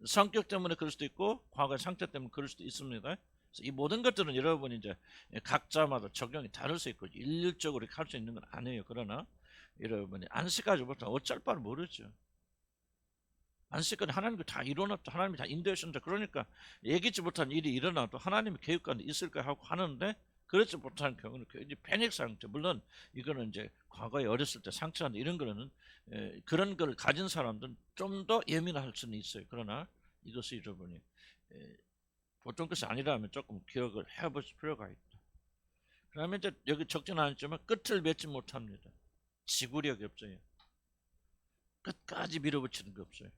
Speaker 1: 성격 때문에 그럴 수도 있고 과거의 상태 때문에 그럴 수도 있습니다. 그래서 이 모든 것들은 여러분이 이제 각자마다 적용이 다를 수 있고 일률적으로 할 수 있는 건 아니에요. 그러나 여러분이 안식하지 못하면 어쩔 바를 모르죠. 안식은 하나님이 다 이뤄놨다. 하나님이 다 인도하신다. 그러니까 예기치 못한 일이 일어나도 하나님의 계획 가운데 있을까 하고 하는데 그렇지 못한 경우는 이제 패닉 상태. 물론 이거는 이제 과거에 어렸을 때 상처한다 이런 거는 그런 걸 가진 사람들은 좀 더 예민할 수는 있어요. 그러나 이것을 여러분이 보통 것이 아니라면 조금 기억을 해보실 필요가 있다. 그러면 이제 여기 적진 않았지만 끝을 맺지 못합니다. 지구력이 없어요. 끝까지 밀어붙이는 게 없어요.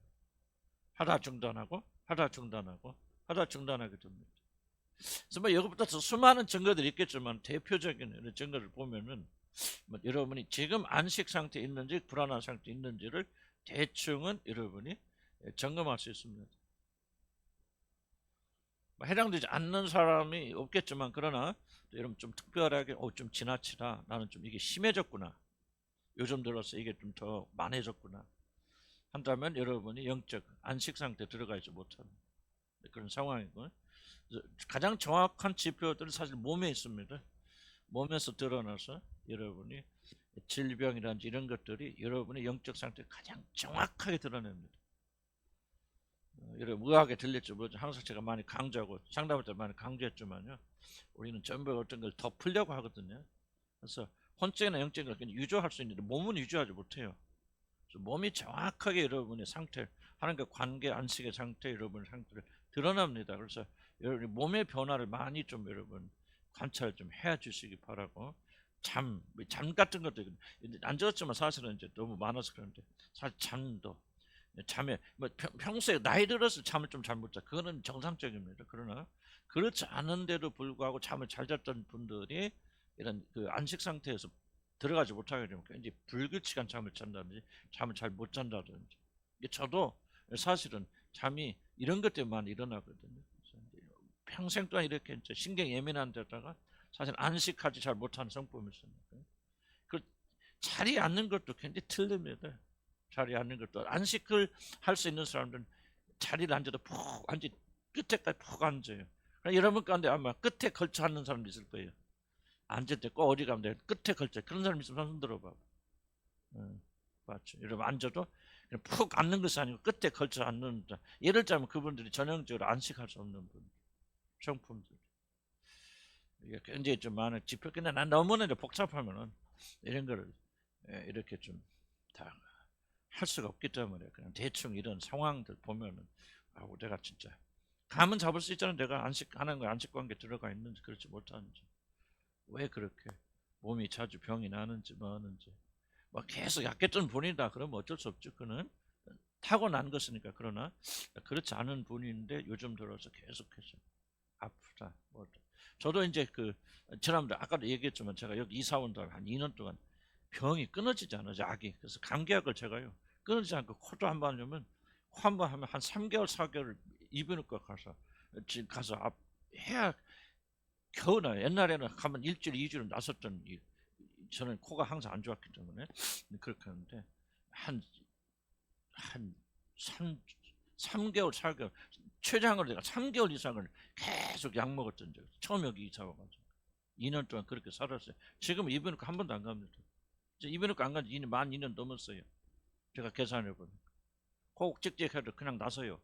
Speaker 1: 하다 중단하고 중단하게 됩니다. 그래서 뭐 여기부터 수많은 증거들이 있겠지만 대표적인 이런 증거를 보면은 뭐 여러분이 지금 안식 상태에 있는지 불안한 상태에 있는지를 대충은 여러분이 점검할 수 있습니다. 뭐 해당되지 않는 사람이 없겠지만 그러나 여러분 좀 특별하게 좀 지나치다 나는 좀 이게 심해졌구나 요즘 들어서 이게 좀 더 많아졌구나 한다면 여러분이 영적 안식 상태에 들어가 있지 못하는 그런 상황이고 가장 정확한 지표들은 사실 몸에 있습니다. 몸에서 드러나서 여러분이 질병이라든지 이런 것들이 여러분의 영적 상태에 가장 정확하게 드러냅니다. 여러분 의학에 들릴지 모르죠. 항상 제가 많이 강조하고 상담할 때 많이 강조했지만요. 우리는 전부 어떤 걸 덮으려고 하거든요. 그래서 혼적이나 영적인 걸 유지할 수 있는데 몸은 유지하지 못해요. 몸이 정확하게 여러분의 상태, 하나님과 관계 안식의 상태, 여러분의 상태를 드러납니다. 그래서 여러분 몸의 변화를 많이 좀 여러분 관찰 좀 해 주시기 바라고 잠 같은 것도 안 좋았지만 사실은 이제 너무 많아서 그런데 사실 잠에 뭐 평소에 나이 들어서 잠을 좀 잘 못 자. 그거는 정상적입니다. 그러나 그렇지 않은데도 불구하고 잠을 잘 잤던 분들이 이런 그 안식 상태에서 들어가지 못하게 되면 이제 불규칙한 잠을 잔다든지 잠을 잘 못 잔다든지 저도 사실은 잠이 이런 것 때문에 많이 일어나거든요. 평생 동안 이렇게 이제 신경 예민한 데다가 사실 안식하지 잘 못하는 성품이 있으니까 그 자리에 앉는 것도 굉장히 틀립니다. 자리에 앉는 것도 안식을 할 수 있는 사람들은 자리를 앉아도 푹 앉지 끝에까지 푹 앉아요. 여러분 가운데 아마 끝에 걸쳐 앉는 사람도 있을 거예요. 앉을 때 꼭 어디 가면 돼. 끝에 걸쳐 그런 사람 있으면 손 들어봐. 맞죠. 여러분 앉아도 푹 앉는 것이 아니고 끝에 걸쳐 앉는 예를 들자면 그분들이 전형적으로 안식할 수 없는 분 성품들 이게 굉장히 좀 많은 지표 근데 난 너무나 복잡하면은 이런 거를 이렇게 좀 다 할 수가 없기 때문에 그냥 대충 이런 상황들 보면은 내가 진짜 감은 잡을 수 있잖아. 내가 안식하는 거 안식 관계 들어가 있는지 그렇지 못하는지 왜 그렇게 몸이 자주 병이 나는지 뭐 하는지 뭐 계속 약했던 분이다 그러면 어쩔 수 없죠. 그는 타고난 것이니까. 그러나 그렇지 않은 분인데 요즘 들어서 계속해서 아프다 뭐 저도 이제 지난번에 아까도 얘기했지만 제가 여기 이사 온 다음에 한 2년 동안 병이 끊어지지 않아요. 약이. 그래서 감기약을 제가요 끊어지지 않고 코도 한 번 하면 코 한 번 하면 한 3개월 4개월 이비인후과 가서 해야 겨우 나요. 옛날에는 가면 일주일, 이주일 나섰던 저는 코가 항상 안 좋았기 때문에 그렇게 하는데 한 3개월, 4개월 최장으로 내가 3개월 이상을 계속 약 먹었던 적. 처음 여기 이사 와가지고 2년 동안 그렇게 살았어요. 지금 이비인후과 한 번도 안 갑니다. 이비인후과 안 간지 만 2년 넘었어요. 제가 계산해 보면 꼭 찍찍해도 그냥 나서요.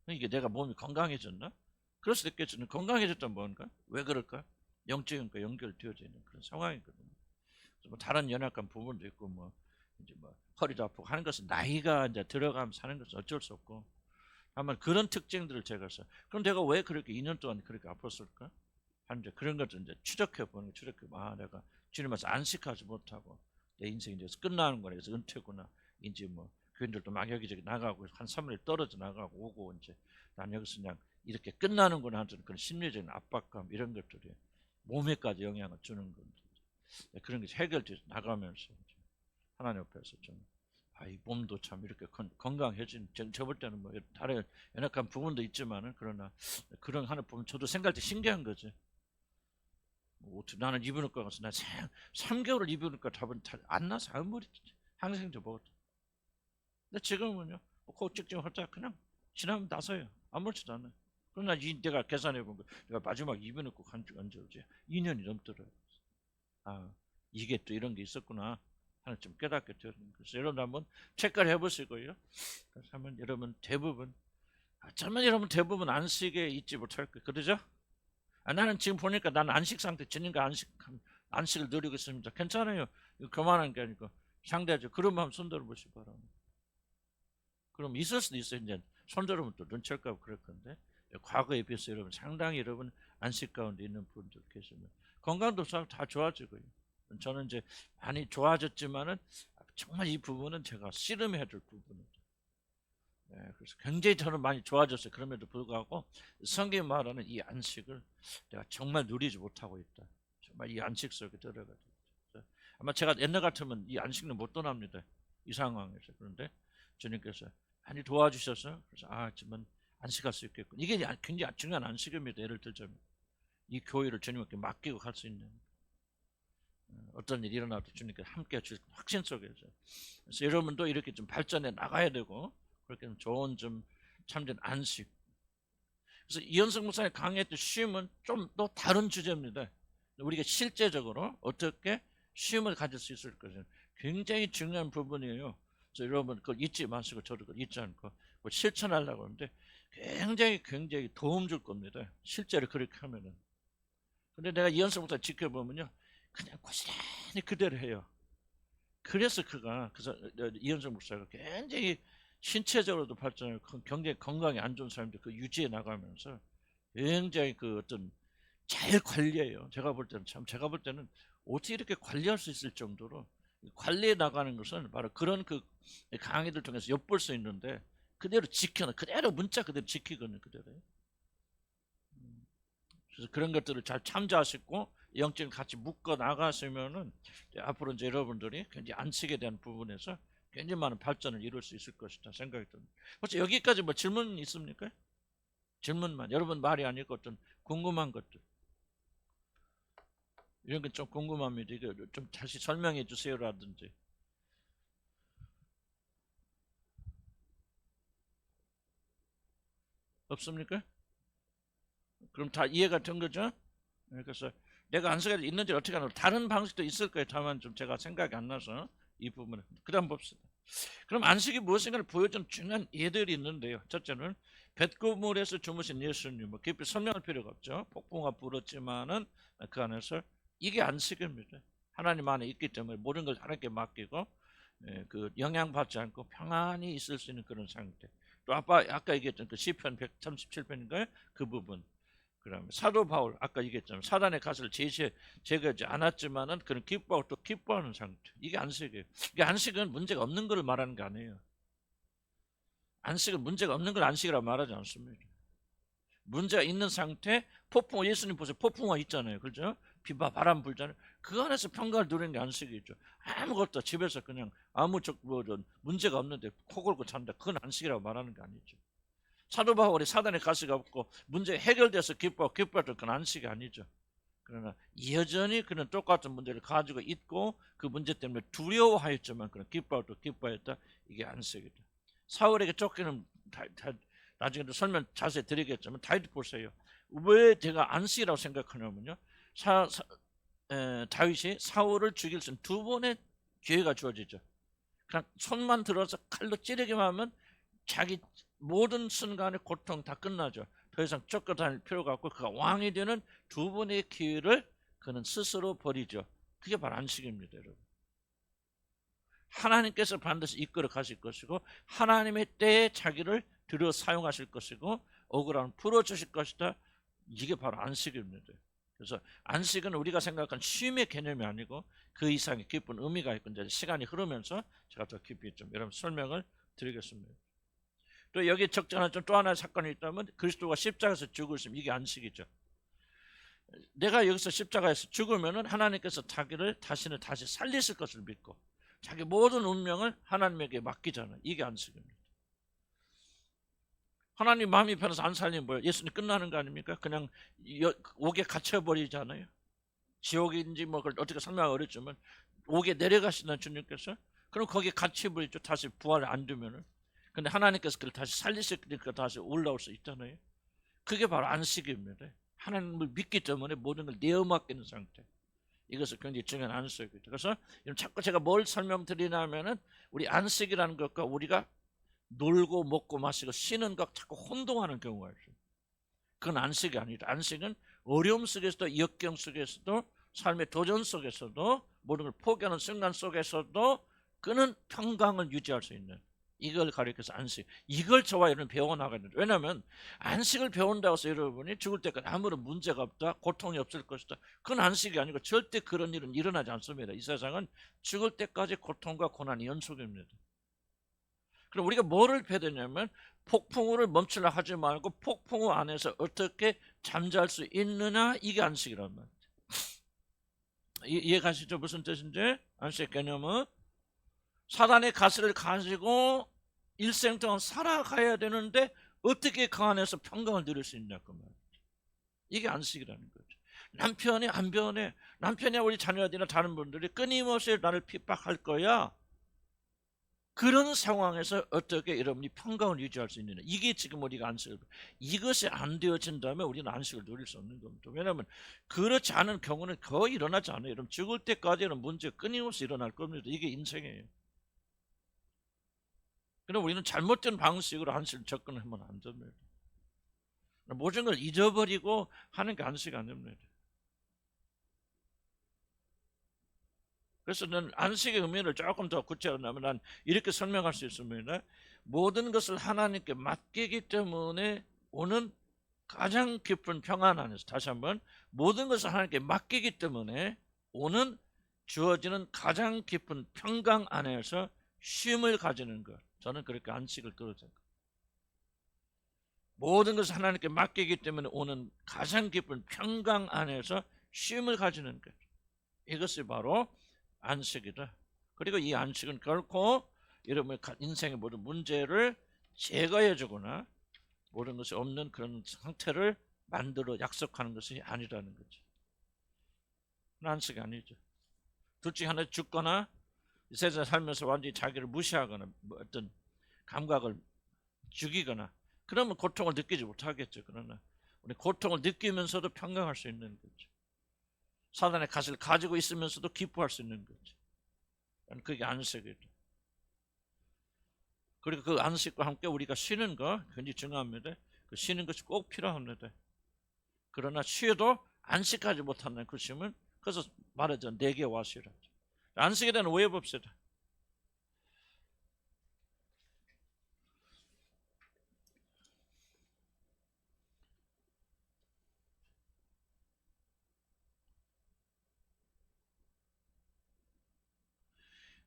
Speaker 1: 이게 내가 몸이 건강해졌나? 그럴 수도 있겠지만 건강해졌던 뭔가? 왜 그럴까? 영적인과 연결되어져 있는 그런 상황이거든요. 뭐 다른 연약한 부분도 있고 뭐 이제 뭐 허리도 아프고 하는 것은 나이가 이제 들어가면서 하는 것은 어쩔 수 없고 아마 그런 특징들을 제가 써. 그럼 내가 왜 그렇게 2년 동안 그렇게 아팠을까? 하는 이제 그런 것들 이제 추적해 보는 아 내가 주님께서 안식하지 못하고 내 인생이 이제 끝나는 거네. 그래서 은퇴구나. 이제 뭐 교인들도 막 여기저기 나가고 한 3일 떨어져 나가고 오고 이제 난 여기서 그냥 이렇게 끝나는구나 하는 그런 심리적인 압박감 이런 것들이 몸에까지 영향을 주는 건데 그런 게 해결돼 나가면서 하나님 앞에서 좀 이 몸도 참 이렇게 건강해진 저 볼 때는 뭐 다른 연약한 부분도 있지만은 그러나 그런 하나 보면 저도 생각할 때 신기한 거지. 어떻게 나는 이비인후과 가서 나 3개월을 이비인후과 답은 안 나서 아무리 항생제 먹었다. 근데 지금은요 코 찍찍 할때 그냥 지나면 나서요. 아무렇지도 않아요. 그러나 내가 계산해 본 거 내가 마지막 이비인후과 간 지 언제 2년이 넘더라고요. 아 이게 또 이런 게 있었구나 하나 좀 깨닫게 되는 그래서 여러분 한번 체크를 해보시고요. 그래서 한번 여러분 대부분 정말 여러분 대부분 안식에 있지 못할 거예요. 그러죠? 나는 지금 보니까 나는 안식 상태 주님과 안식을 누리고 있습니다. 괜찮아요. 이거 그만한 게 아니고 상대하죠. 그런 마음 손들어 보시기 바랍니다. 그럼 있을 수도 있어요. 이제 손들으면 또 눈치할까 그럴 건데 과거에 비해서 여러분 상당히 여러분 안식 가운데 있는 분들 계시면 건강도 다 좋아지고요. 저는 이제 많이 좋아졌지만은 정말 이 부분은 제가 씨름해야 될 부분입니다. 그래서 굉장히 저는 많이 좋아졌어요. 그럼에도 불구하고 성경이 말하는 이 안식을 내가 정말 누리지 못하고 있다. 정말 이 안식 속에 들어가죠. 아마 제가 옛날 같으면 이 안식은 못 떠납니다. 이 상황에서. 그런데 주님께서 많이 도와주셔서 그래서 정말 안식할 수 있겠군. 이게 굉장히 중요한 안식입니다. 예를 들자면 이 교회를 주님께 맡기고 갈 수 있는 어떤 일이 일어나도 주님께 함께 주실 확신 속에서 그래서 여러분도 이렇게 좀 발전해 나가야 되고 그렇게 좋은 좀 참된 안식. 그래서 이현석 목사님 강의했던 쉼은 좀 또 다른 주제입니다. 우리가 실제적으로 어떻게 쉼을 가질 수 있을 것은 굉장히 중요한 부분이에요. 그래서 여러분 그걸 잊지 마시고 저도 그걸 잊지 않고 실천하려고 하는데 굉장히 도움 줄 겁니다. 실제로 그렇게 하면은. 근데 내가 이현석 목사님 지켜보면요. 그냥 고스란히 그대로 해요. 그래서 이현석 목사가 굉장히 신체적으로도 발전하고 굉장히 건강이 안 좋은 사람들 그 유지해 나가면서 굉장히 그 어떤 잘 관리해요. 제가 볼 때는 어떻게 이렇게 관리할 수 있을 정도로 관리해 나가는 것은 바로 그런 그 강의들 통해서 엿볼 수 있는데 그대로 그대로 문자 그대로 지키거든요. 그대로. 그래서 그런 것들을 잘 참조하시고 영적인 같이 묶어 나가시면은 앞으로 이제 여러분들이 굉장히 안식에 대한 부분에서 굉장히 많은 발전을 이룰 수 있을 것이다 생각이 듭니다. 혹시 여기까지 뭐 질문 있습니까? 질문만 여러분 말이 아니고 어떤 궁금한 것들 이런 게 좀 궁금합니다. 이거 좀 다시 설명해 주세요라든지 없습니까? 그럼 다 이해가 된 거죠? 그래서 내가 안식이 있는지 어떻게 하나 다른 방식도 있을 거예요. 다만 좀 제가 생각이 안 나서 이 부분은 그다음 봅시다. 그럼 안식이 무엇인가를 보여준 중요한 예들이 있는데요. 첫째는 뱃고물에서 주무신 예수님, 뭐 깊이 설명할 필요가 없죠. 폭풍과 불었지만은 그 안에서 이게 안식입니다. 하나님 안에 있기 때문에 모든 걸 하나님께 맡기고 그 영향받지 않고 평안히 있을 수 있는 그런 상태. 또 아까 얘기했던 그 시편 137편인가요? 그 부분. 그다음에 사도 바울 아까 얘기했잖아요. 사단의 가시를 제거하지 않았지만은 그런 기뻐하고 또 기뻐하는 상태. 이게 안식이에요. 이게 안식은 문제가 없는 걸 말하는 게 아니에요. 안식은 문제가 없는 걸 안식이라고 말하지 않습니다. 문제가 있는 상태, 폭풍 예수님 보세요. 폭풍화 있잖아요. 그렇죠? 비바 바람 불잖아요. 그 안에서 평강을 누리는 게 안식이죠. 아무것도 집에서 그냥 문제가 없는데 코 골고 잔다. 그건 안식이라고 말하는 게 아니죠. 사도 바울이 사단의 가시가 없고 문제 해결돼서 기뻐했던 그건 안식이 아니죠. 그러나 여전히 그런 똑같은 문제를 가지고 있고 그 문제 때문에 두려워하였지만 그런 기뻐도 기뻐했다. 이게 안식이다. 사울에게 쫓기는 나중에 설명 자세히 드리겠지만 다윗 보세요. 왜 제가 안식이라고 생각하냐면요. 다윗이 사울을 죽일 수 있는 두 번의 기회가 주어지죠. 그냥 손만 들어서 칼로 찌르기만 하면 자기 모든 순간의 고통 다 끝나죠. 더 이상 쫓겨다닐 필요가 없고 그가 왕이 되는 두 번의 기회를 그는 스스로 버리죠. 그게 바로 안식입니다, 여러분. 하나님께서 반드시 이끌어 가실 것이고 하나님의 때에 자기를 들여 사용하실 것이고 억울함을 풀어주실 것이다. 이게 바로 안식입니다. 그래서 안식은 우리가 생각한 쉼의 개념이 아니고 그 이상의 깊은 의미가 있고 이제 시간이 흐르면서 제가 더 깊이 좀 여러분 설명을 드리겠습니다. 또 여기 적절한 또 하나의 사건이 있다면 그리스도가 십자가에서 죽으시면 이게 안식이죠. 내가 여기서 십자가에서 죽으면은 하나님께서 자기를 자신을 다시 살리실 것을 믿고 자기 모든 운명을 하나님에게 맡기잖아요. 이게 안식입니다. 하나님 마음이 편해서 안 살리면 뭐예요? 예수님 끝나는 거 아닙니까? 그냥 옥에 갇혀버리잖아요. 지옥인지 뭐 어떻게 설명하기 어렵지만 옥에 내려가시는 주님께서 그럼 거기에 갇혀버리죠. 다시 부활을 안 되면은. 근데 하나님께서 그를 다시 살리시니까 다시 올라올 수 있잖아요. 그게 바로 안식입니다. 하나님을 믿기 때문에 모든 걸 내어 맡기는 상태. 이것을 굉장히 중요한 안식이죠. 그래서 자꾸 제가 뭘 설명드리냐면은 우리 안식이라는 것과 우리가 놀고 먹고 마시고 쉬는 것 자꾸 혼동하는 경우가 있어요. 그건 안식이 아니다. 안식은 어려움 속에서도 역경 속에서도 삶의 도전 속에서도 모든 걸 포기하는 순간 속에서도 그는 평강을 유지할 수 있는 이걸 가리켜서 안식. 이걸 저와 여러분 배워나가야 됩니다. 왜냐하면 안식을 배운다고 해서 여러분이 죽을 때까지 아무런 문제가 없다, 고통이 없을 것이다. 그건 안식이 아니고 절대 그런 일은 일어나지 않습니다. 이 세상은 죽을 때까지 고통과 고난이 연속입니다. 그럼 우리가 뭐를 배워야 되냐면 폭풍우를 멈추려 하지 말고 폭풍우 안에서 어떻게 잠잘 수 있느냐 이게 안식이란 말이에요. 이해가시죠? 무슨 뜻인지? 안식 개념은 사단의 가시를 가지고 일생 동안 살아가야 되는데 어떻게 그 안에서 평강을 누릴 수 있냐 그 말이에요. 이게 안식이라는 거죠. 남편이 안 변해. 남편이나 우리 자녀들이나 다른 분들이 끊임없이 나를 핍박할 거야. 그런 상황에서 어떻게 여러분이 평강을 유지할 수 있느냐. 이게 지금 우리가 안식을, 이것이 안 되어진다면 우리는 안식을 누릴 수 없는 겁니다. 왜냐하면 그렇지 않은 경우는 거의 일어나지 않아요. 여러분 죽을 때까지는 문제가 끊임없이 일어날 겁니다. 이게 인생이에요. 그럼 우리는 잘못된 방식으로 안식을 접근하면 안 됩니다. 모든 걸 잊어버리고 하는 게 안식 아닙니다. 그래서 는 안식의 의미를 조금 더 구체적으로 하면 난 이렇게 설명할 수 있습니다. 모든 것을 하나님께 맡기기 때문에 오는 가장 깊은 평안 안에서, 다시 한번, 모든 것을 하나님께 맡기기 때문에 오는 주어지는 가장 깊은 평강 안에서 쉼을 가지는 것. 저는 그렇게 안식을 그러죠. 모든 것을 하나님께 맡기기 때문에 오는 가장 깊은 평강 안에서 쉼을 가지는 것. 이것이 바로 안식이다. 그리고 이 안식은 결코 여러분의 인생의 모든 문제를 제거해 주거나 모든 것이 없는 그런 상태를 만들어 약속하는 것이 아니라는 거죠. 안식이 아니죠. 둘 중에 하나 죽거나 이 세상에 살면서 완전히 자기를 무시하거나 뭐 어떤 감각을 죽이거나 그러면 고통을 느끼지 못하겠죠. 그러나 우리 고통을 느끼면서도 평강할 수 있는 거죠. 사단의 가시를 가지고 있으면서도 기뻐할 수 있는 거죠. 그게 안식이죠. 그리고 그 안식과 함께 우리가 쉬는 거 굉장히 중요합니다. 그 쉬는 것이 꼭 필요합니다. 그러나 쉬어도 안식하지 못하는 그 쉼은 그래서 말하죠. 내게 와시라. 안식에 대한 오해 봅시다.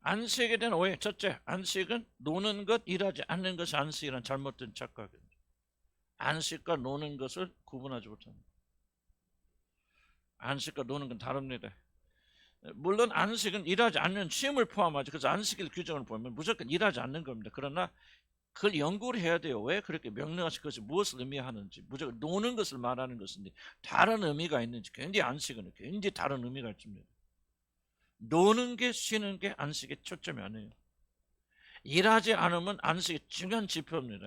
Speaker 1: 안식에 대한 오해. 첫째, 안식은 노는 것, 일하지 않는 것이 안식이라는 잘못된 착각입니다. 안식과 노는 것을 구분하지 못합니다. 안식과 노는 건 다릅니다. 물론 안식은 일하지 않는 쉼을 포함하죠. 그래서 안식일 규정을 보면 무조건 일하지 않는 겁니다. 그러나 그걸 연구를 해야 돼요. 왜 그렇게 명령하신 것이 무엇을 의미하는지, 무조건 노는 것을 말하는 것인지 다른 의미가 있는지, 굉장히 안식은 굉장히 다른 의미가 있습니다. 노는 게 쉬는 게 안식의 초점이 아니에요. 일하지 않으면 안식의 중요한 지표입니다.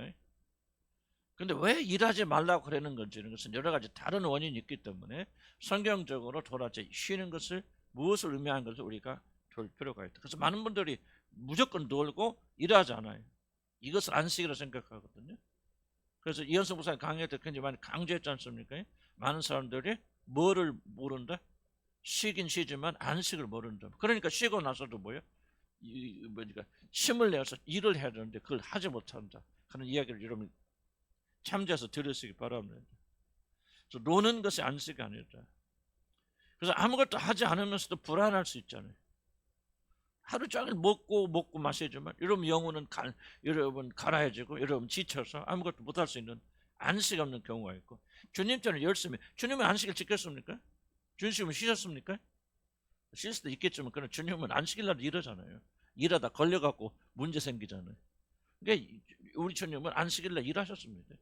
Speaker 1: 근데 왜 일하지 말라고 그러는 건지, 이런 것은 여러 가지 다른 원인이 있기 때문에 성경적으로 도대체 쉬는 것을 무엇을 의미하는 것을 우리가 볼 필요가 있다. 그래서 많은 분들이 무조건 놀고 일하지 않아요. 이것을 안식이라고 생각하거든요. 그래서 이현승 목사님 강의할 때 굉장히 많이 강조했지 않습니까? 많은 사람들이 뭐를 모른다? 쉬긴 쉬지만 안식을 모른다. 그러니까 쉬고 나서도 뭐예요? 뭐니까 힘을 내서 일을 해야 되는데 그걸 하지 못한다 하는 이야기를 여러분 참조해서 들으시기 바랍니다. 그래서 노는 것이 안식이 아니다. 그래서 아무것도 하지 않으면서도 불안할 수 있잖아요. 하루 종일 먹고 마시지만 여러분 영혼은 여러분 가라해지고 여러분 지쳐서 아무것도 못할 수 있는 안식 없는 경우가 있고, 주님처럼 열심히, 주님은 안식을 지켰습니까? 주님은 쉬셨습니까? 쉴 수도 있겠지만 그러나 주님은 안식일날도 일하잖아요. 일하다 걸려갖고 문제 생기잖아요. 그러니까 우리 주님은 안식일날 일하셨습니다.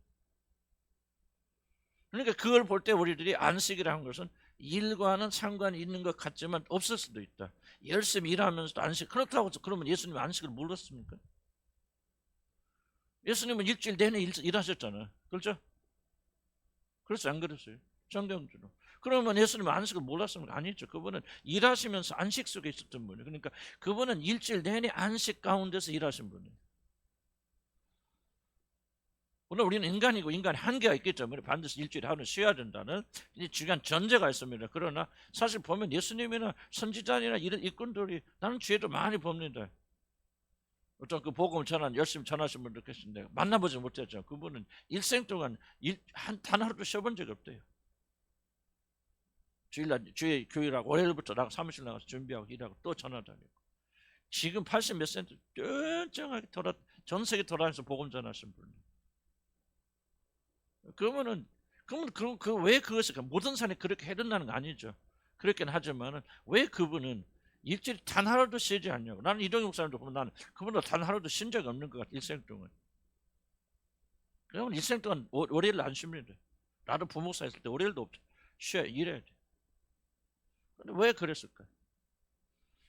Speaker 1: 그러니까 그걸 볼 때 우리들이 안식이라는 것은 일과는 상관이 있는 것 같지만 없을 수도 있다. 열심히 일하면서도 안식, 그렇다고 그러면 예수님은 안식을 몰랐습니까? 예수님은 일주일 내내 일하셨잖아요. 그렇죠? 그렇지 안 그랬어요? 성경적으로. 그러면 예수님은 안식을 몰랐습니까? 아니죠. 그분은 일하시면서 안식 속에 있었던 분이에요. 그러니까 그분은 일주일 내내 안식 가운데서 일하신 분이에요. 물론 우리는 인간이고 인간의 한계가 있기 때문에 반드시 일주일에 하루 쉬어야 된다는 중요한 전제가 있습니다. 그러나 사실 보면 예수님이나 선지자나 이런 일꾼들이 나는 주에도 많이 봅니다. 어떤 그 복음을 열심히 전하신 분들 계신데 만나보지 못했죠. 그분은 일생 동안 단 하루도 쉬어본 적이 없대요. 주일 교회라고 월요일부터 나가 사무실 나가서 준비하고 일하고 또 전화 다니고. 지금 80 몇 센트 쫀쫀하게 전 세계 돌아다니면서 복음 전하신 분. 그러면 왜 그것이 모든 사람이 그렇게 해야 된다는 거 아니죠. 그렇긴 하지만은 왜 그분은 일주일 단 하루도 쉬지 않냐고. 나는 이동영 목사님도 보면 나는 그분도 단 하루도 쉰 적이 없는 것 같아. 일생 동안. 그러면 일생 동안 월요일 안 쉽니다. 나도 부목사 했을 때 월요일도 없죠. 쉬어야 일해야 돼. 근데 왜 그랬을까?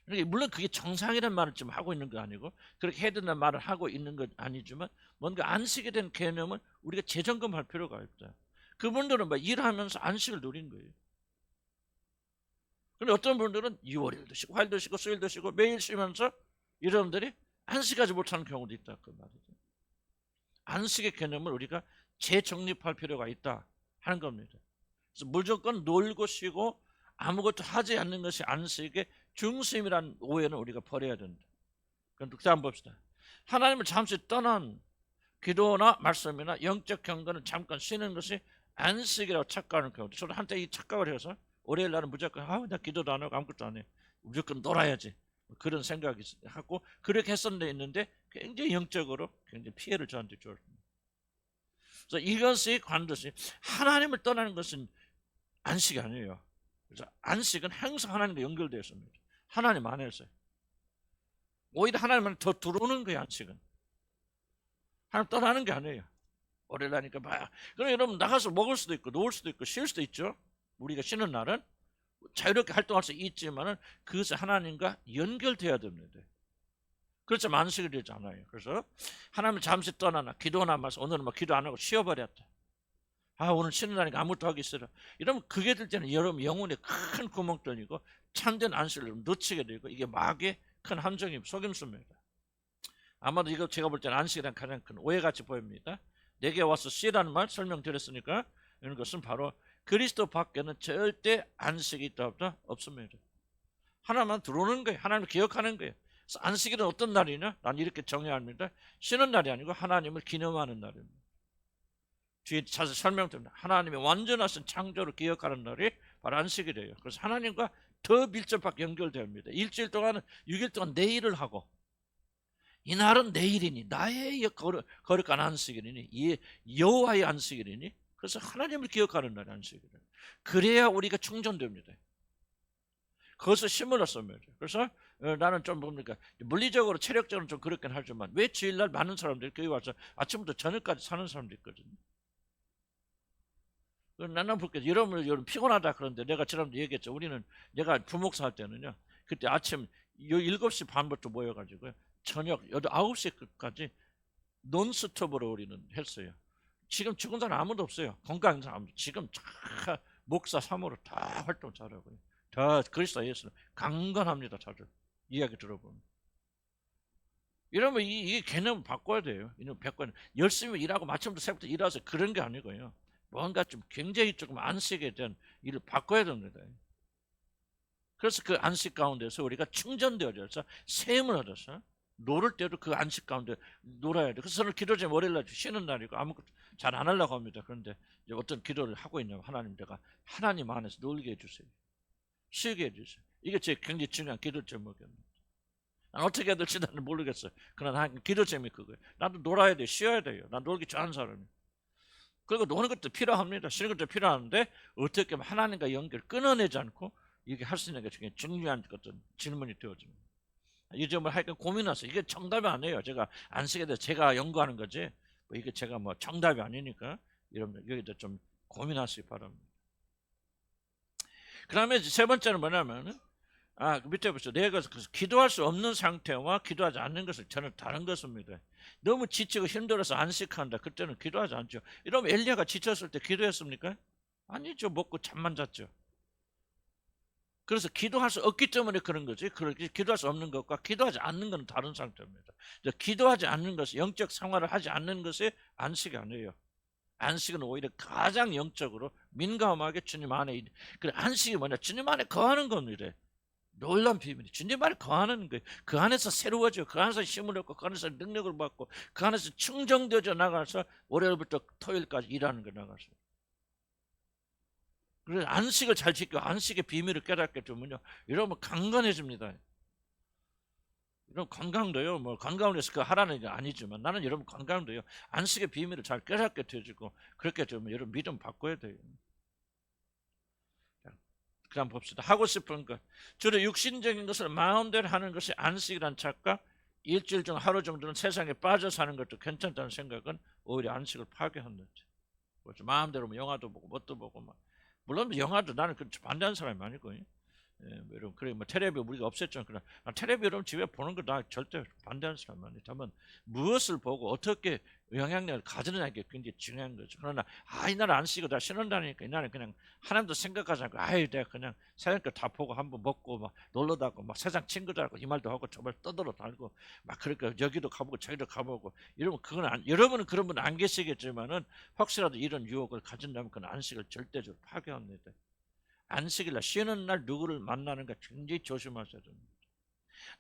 Speaker 1: 그러니까 물론 그게 정상이라는 말을 지금 하고 있는 거 아니고 그렇게 해야 된다는 말을 하고 있는 건 아니지만 뭔가 안식에 대한 개념을 우리가 재점검할 필요가 있다. 그분들은 막 일하면서 안식을 누린 거예요. 그런데 어떤 분들은 월요일도 쉬고 화요일도 쉬고 수요일도 쉬고 매일 쉬면서 여러분들이 안식하지 못하는 경우도 있다 그 말이죠. 안식의 개념을 우리가 재정립할 필요가 있다 하는 겁니다. 그래서 무조건 놀고 쉬고 아무것도 하지 않는 것이 안식의 중심이라는 오해는 우리가 버려야 된다. 그럼 그 다음 봅시다. 하나님을 잠시 떠난 기도나 말씀이나 영적 경건을 잠깐 쉬는 것이 안식이라고 착각하는 경우도. 저도 한때 이 착각을 해서 월요일 날은 무조건 나 기도도 안 하고 아무것도 안 해. 무조건 놀아야지. 그런 생각이 하고 그렇게 했었는데 굉장히 영적으로 굉장히 피해를 저한테 줬습니다. 그래서 이것이 반드시 하나님을 떠나는 것은 안식이 아니에요. 그래서 안식은 항상 하나님과 연결되어 있습니다. 하나님 안에서. 오히려 하나님은 더 들어오는 거예요. 안식은. 하나님 떠나는 게 아니에요. 월요일 하니까 막. 그럼 여러분 나가서 먹을 수도 있고 놀 수도 있고 쉴 수도 있죠. 우리가 쉬는 날은 자유롭게 활동할 수 있지만은 그것이 하나님과 연결돼야 됩니다. 그렇지만 안식이 되지 않아요. 그래서 하나님을 잠시 떠나나 기도나 마서 오늘은 막 기도 안 하고 쉬어버렸다. 오늘 쉬는 날이니까 아무것도 하기 싫어. 이러면 그게 될 때는 여러분 영혼에 큰 구멍 뚫리고 참된 안식을 놓치게 되고 이게 마귀의 큰 함정이 속임수입니다. 아마도 이거 제가 볼 때는 안식이란 가장 큰 오해같이 보입니다. 내게 와서 쉬라는 말 설명드렸으니까 이런 것은 바로 그리스도 밖에는 절대 안식이 있다 없다? 없습니다. 하나만 들어오는 거예요. 하나님을 기억하는 거예요. 그래서 안식일은 어떤 날이냐? 난 이렇게 정해야 합니다. 쉬는 날이 아니고 하나님을 기념하는 날입니다. 뒤에 자세히 설명드립니다. 하나님의 완전하신 창조를 기억하는 날이 바로 안식일이에요. 그래서 하나님과 더 밀접하게 연결됩니다. 일주일 동안은 6일 동안 내 일을 하고 이 날은 내 일이니 나의 거룩한 안식일이니 여호와의 안식일이니 그래서 하나님을 기억하는 날이 안식일이에요. 그래야 우리가 충전됩니다. 거기서 심으렀어 말이에요. 그래서 나는 좀 뭡니까 물리적으로 체력적으로 좀 그렇긴 하지만 왜 주일날 많은 사람들이 거기 와서 아침부터 저녁까지 사는 사람도 있거든요. 나는 볼게 여러분 피곤하다 그런데 내가 지난번에 얘기했죠. 우리는 내가 부목사 할 때는요. 그때 아침 7시 반부터 모여가지고요. 저녁 9시까지 논스톱으로 우리는 했어요. 지금 죽은 사람 아무도 없어요. 건강한 사람 아무도. 지금 다 목사 사모로 다 활동 잘하고요. 다 그리스도 예수는 강건합니다. 다들 이야기 들어보면. 이러면 이 개념을 바꿔야 돼요. 이놈 바꿔야 열심히 일하고 마침부터 새부터 일해서 그런 게 아니고요. 뭔가 좀 굉장히 조금 안식에 대한 일을 바꿔야 됩니다. 그래서 그 안식 가운데서 우리가 충전되어져서 샘을 얻어서 놀을 때도 그 안식 가운데 놀아야 돼. 그래서 저는 기도제에 월요일날 쉬는 날이고 아무것도 잘 안 하려고 합니다. 그런데 이제 어떤 기도를 하고 있냐면 하나님 내가 하나님 안에서 놀게 해주세요. 쉬게 해주세요. 이게 제 굉장히 중요한 기도 제목입니다. 어떻게 해야 될지 나는 모르겠어요. 그러나 기도 제목이 그거예요. 나도 놀아야 돼. 쉬어야 돼요. 난 놀기 좋아하는 사람이에요. 그리고 노는 것도 필요합니다. 쉬는 것도 필요한데 어떻게 하면 하나님과 연결 끊어내지 않고 이게 할 수 있는 게 굉장히 중요한 어떤 질문이 되어집니다. 이 점을 하여간 고민하세요. 이게 정답이 아니에요. 제가 안식에 대해서 제가 연구하는 거지. 뭐 이게 제가 뭐 정답이 아니니까 여러분 여기다 좀 고민하시기 바랍니다. 그 다음에 세 번째는 뭐냐면 그 밑에 보세요. 내가 기도할 수 없는 상태와 기도하지 않는 것을 저는 다른 것입니다. 너무 지치고 힘들어서 안식한다. 그때는 기도하지 않죠. 이러면 엘리야가 지쳤을 때 기도했습니까? 아니죠. 먹고 잠만 잤죠. 그래서 기도할 수 없기 때문에 그런 거지. 기도할 수 없는 것과 기도하지 않는 건 다른 상태입니다. 기도하지 않는 것이 영적 생활을 하지 않는 것이 안식이 아니에요. 안식은 오히려 가장 영적으로 민감하게 주님 안에 그 안식이 뭐냐? 주님 안에 거하는 겁니다. 놀라운 비밀이 주님 안에 거하는 거예요. 그 안에서 새로워져, 그 안에서 힘을 얻고, 그 안에서 능력을 받고, 그 안에서 충정되어져 나가서 월요일부터 토요일까지 일하는 거 나가서. 그래서 안식을 잘 지켜 안식의 비밀을 깨닫게 되면요, 여러분 강건해집니다. 여러분 건강도요, 뭐 건강을 해서 그 하라는 게 아니지만 나는 여러분 건강도요, 안식의 비밀을 잘 깨닫게 되어지고 그렇게 되면 여러분 믿음 바꿔야 돼요. 그럼 봅시다. 하고 싶은 것, 주로 육신적인 것을 마음대로 하는 것이 안식이란 착각. 일주일 중 하루 정도는 세상에 빠져 사는 것도 괜찮다는 생각은 오히려 안식을 파괴한다. 마음대로 뭐 영화도 보고 뭣도 보고 막. 물론 영화도 나는 반대하는 사람이 아니고, 여러분 그래 뭐 텔레비 우리가 없앴죠. 그러나 텔레비 여러분 집에 보는 거 나 절대 반대하는 사람 아니에요. 다만 무엇을 보고 어떻게 영향력을 가지느냐 이게 굉장히 중요한 거죠. 그러나 이날 안 쉬고 다 쉬는다니까 이날은 그냥 하나님도 생각하지 않고 내가 그냥 세상 거 다 보고 한번 먹고 막 놀러 다고 막 세상 친구들하고 이 말도 하고 저 말 떠들어 달고 막 그러니까 여기도 가보고 저기도 가보고 이러면 그건 여러분은 그런 분 안 계시겠지만은 혹시라도 이런 유혹을 가진다면 그건 안식을 절대적으로 파괴합니다. 안식일날 쉬는 날 누구를 만나는가 굉장히 조심하셔야 됩니다.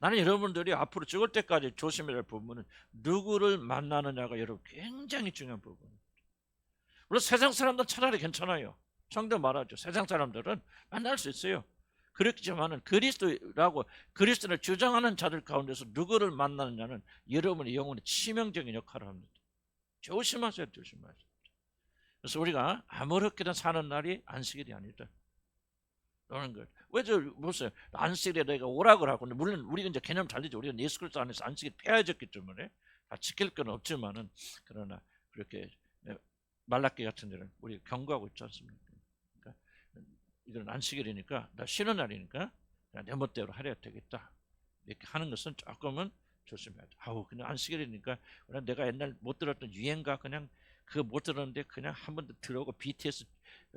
Speaker 1: 나는 여러분들이 앞으로 죽을 때까지 조심해야 할 부분은 누구를 만나느냐가 여러분 굉장히 중요한 부분입니다. 물론 세상 사람들은 차라리 괜찮아요. 성도 말하죠. 세상 사람들은 만날 수 있어요. 그렇지만은 그리스도를 주장하는 자들 가운데서 누구를 만나느냐는 여러분의 영혼의 치명적인 역할을 합니다. 조심하세요. 그래서 우리가 아무렇게나 사는 날이 안식일이 아니다. 그런 것. 왜저 보세요. 안식일에 내가 오락을 하고 물론 우리가 이제 개념 달리죠. 우리는 예수 그리스도 안에서 안식일 폐하해졌기 때문에 다 지킬 건 없지만은 그러나 그렇게 말라기 같은 데는 우리 경고하고 있지 않습니까? 그러니까 이건 안식일이니까 나 쉬는 날이니까 내 멋대로 하려야 되겠다. 이렇게 하는 것은 조금은 조심해야 돼. 그냥 안식일이니까 내가 옛날 못 들었던 유행가 그냥 그거 못 들었는데 그냥 한번 들어오고 BTS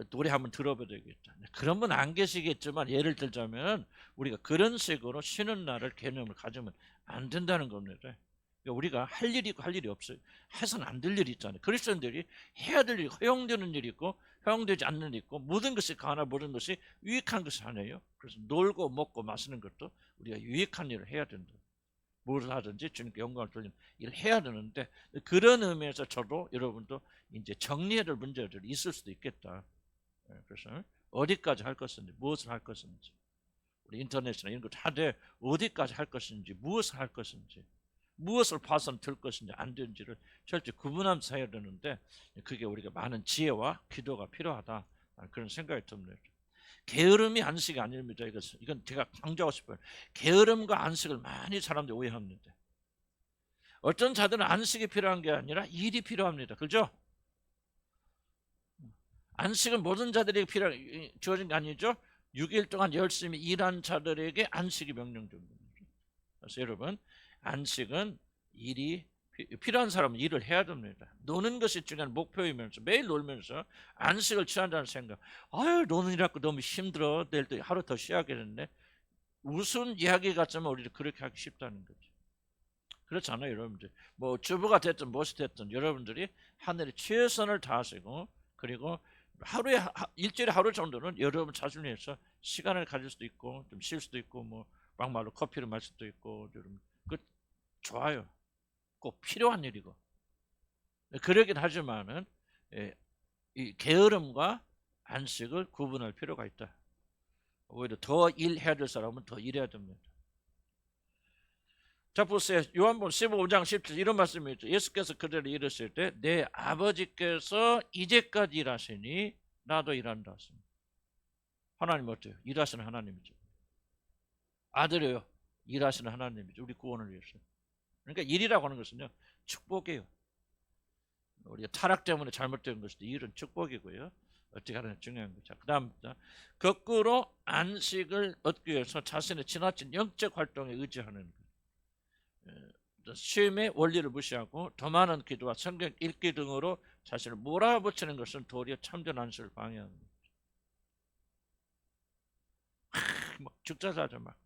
Speaker 1: 노래 한번 들어봐야 되겠다. 그런 분 안 계시겠지만 예를 들자면 우리가 그런 식으로 쉬는 날을 개념을 가지면 안 된다는 겁니다. 그러니까 우리가 할 일이 있고 할 일이 없어요. 해서는 안 될 일이 있잖아요. 그리스도인들이 해야 될 일이 허용되는 일이 있고 허용되지 않는 일이 있고 모든 것이 가나 모든 것이 유익한 것이 아니에요. 그래서 놀고 먹고 마시는 것도 우리가 유익한 일을 해야 된다. 뭘 하든지 주님께 영광을 돌리는 일을 해야 되는데 그런 의미에서 저도 여러분도 이제 정리해야 될 문제들이 있을 수도 있겠다. 그래서 어디까지 할 것인지 무엇을 할 것인지 우리 인터넷이나 이런 거 하되 어디까지 할 것인지 무엇을 할 것인지 무엇을 봐서는 될 것인지 안 되는지를 철저히 구분하면서 해야 되는데 그게 우리가 많은 지혜와 기도가 필요하다 그런 생각이 듭니다. 게으름이 안식이 아닙니다. 이건 제가 강조하고 싶어요. 게으름과 안식을 많이 사람들이 오해합니다. 어떤 자들은 안식이 필요한 게 아니라 일이 필요합니다. 그죠? 안식은 모든 자들에게 주어진 게 아니죠. 6일 동안 열심히 일한 자들에게 안식이 명령됩니다. 그래서 여러분, 안식은 일이 필요한 사람은 일을 해야 됩니다. 노는 것이 중요한 목표이면서 매일 놀면서 안식을 취한다는 생각. 아유, 노는 일하고 너무 힘들어. 내일 또 하루 더 쉬어야겠는데. 무슨 이야기 같지만 우리도 그렇게 하기 쉽다는 거죠. 그렇잖아요, 여러분들. 뭐 주부가 됐든 무엇이 됐든 여러분들이 하늘에 최선을 다하시고, 그리고 일주일에 하루 정도는 여러분 자신을 위해서 시간을 가질 수도 있고 좀 쉴 수도 있고 뭐 막말로 커피를 마실 수도 있고 여러분 그 좋아요. 꼭 필요한 일이고 그러긴 하지만은 이 게으름과 안식을 구분할 필요가 있다. 오히려 더 일해야 될 사람은 더 일해야 됩니다. 자 보세요. 요한복음 15장 17 이런 말씀이 있죠. 예수께서 그들을 이르실 때 내 아버지께서 이제까지 일하시니 나도 일한다. 하나님 어때요? 일하시는 하나님이죠. 아들이요. 일하시는 하나님이죠. 우리 구원을 위해서. 그러니까 일이라고 하는 것은요. 축복이에요. 우리가 타락 때문에 잘못된 것도 일은 축복이고요. 어떻게 하느냐 중요한 거죠. 그 다음 거꾸로 안식을 얻기 위해서 자신의 지나친 영적 활동에 의지하는 거예요. 쉼의 원리를 무시하고 더 많은 기도와 성경 읽기 등으로 자신을 몰아붙이는 것은 도리어 참된 안식을 방해합니다. 막 죽자사자 막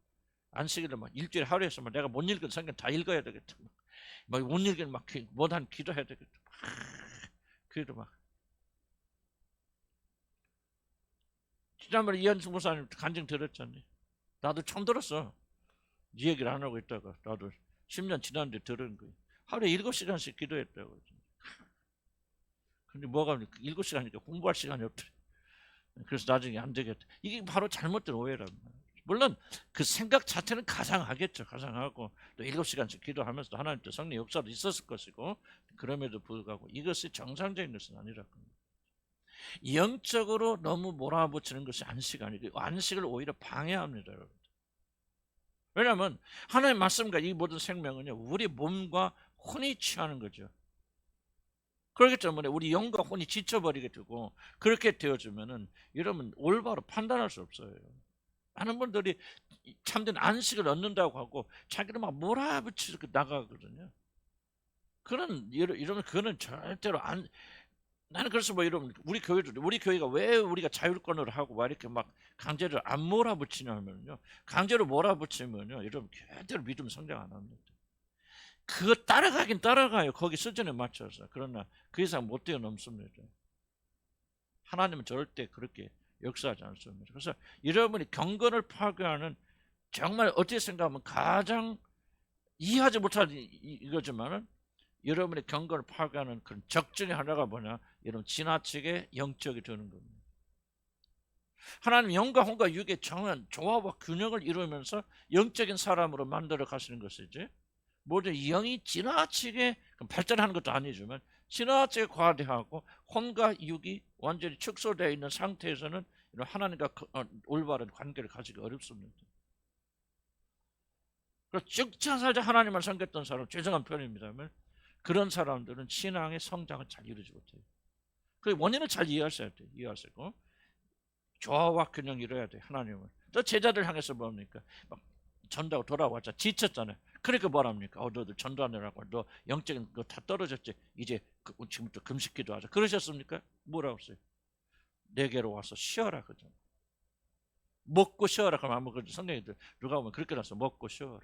Speaker 1: 안식일을 막 일주일에 하루에서 막 내가 못 읽은 성경 다 읽어야 되겠다. 막 못 읽은 막 못한 기도해야 되겠다. 그래도 막 지난번에 이현수 목사님 간증 들었잖아요. 나도 처음 들었어. 네 얘기를 안 하고 있다가 나도 10년 지났는데 들은 거예요. 하루에 7시간씩 기도했다고. 근데 뭐가 7시간이니까 공부할 시간이 없더래. 그래서 나중에 안 되겠다. 이게 바로 잘못된 오해랍니다. 물론 그 생각 자체는 가상하겠죠. 가상하고 또 7시간씩 기도하면서 하나님 또 성령 역사도 있었을 것이고 그럼에도 불구하고 이것이 정상적인 것은 아니라고. 영적으로 너무 몰아붙이는 것이 안식 아니고 안식을 오히려 방해합니다. 여러분. 왜냐하면 하나님의 말씀과 이 모든 생명은요 우리 몸과 혼이 취하는 거죠. 그렇기 때문에 우리 영과 혼이 지쳐버리게 되고 그렇게 되어지면은 여러분 올바로 판단할 수 없어요. 많은 분들이 참된 안식을 얻는다고 하고 자기를 막 몰아붙이고 나가거든요. 이러면 그거는 절대로 안. 나는 그래서 뭐 이러면 우리 교회가 왜 우리가 자율권을 하고 막 이렇게 막 강제로 안 몰아붙이냐면요. 강제로 몰아붙이면요. 여러분 절대로 믿음 성장 안 합니다. 그거 따라가긴 따라가요. 거기 수준에 맞춰서. 그러나 그 이상 못 뛰어넘습니다. 하나님은 절대 그렇게 역사하지 않습니다. 그래서 여러분이 경건을 파괴하는 정말 어떻게 생각하면 가장 이해하지 못할 이거지만은 여러분의 경건을 파괴하는 그런 적 중에 하나가 뭐냐? 여러분 지나치게 영적이 되는 겁니다. 하나님 영과 혼과 육의 정한 조화와 균형을 이루면서 영적인 사람으로 만들어 가시는 것이지. 모든 영이 지나치게 발전하는 것도 아니지만 지나치게 과대하고 혼과 육이 완전히 축소되어 있는 상태에서는 하나님과 올바른 관계를 가지기 어렵습니다. 그래서 쭉쭉 살자 하나님을 섬겼던 사람, 죄송한 표현입니다만 그런 사람들은 신앙의 성장을 잘 이루지 못해요. 그 원인을 잘 이해하셔야 돼요. 이해하시고 조화와 균형 이뤄야 돼요. 하나님은. 또 제자들 향해서 뭡니까? 막 전도하고 돌아왔자 지쳤잖아요. 그러니까 뭐랍니까? 너들 전도하느라고 너 영적인 거 다 떨어졌지. 이제 지금부터 금식기도 하자. 그러셨습니까? 뭐라고 했어요? 내게로 와서 쉬어라 그죠? 먹고 쉬어라. 그럼 아마 성경이들 누가 보면 그렇게 나서 먹고 쉬어라.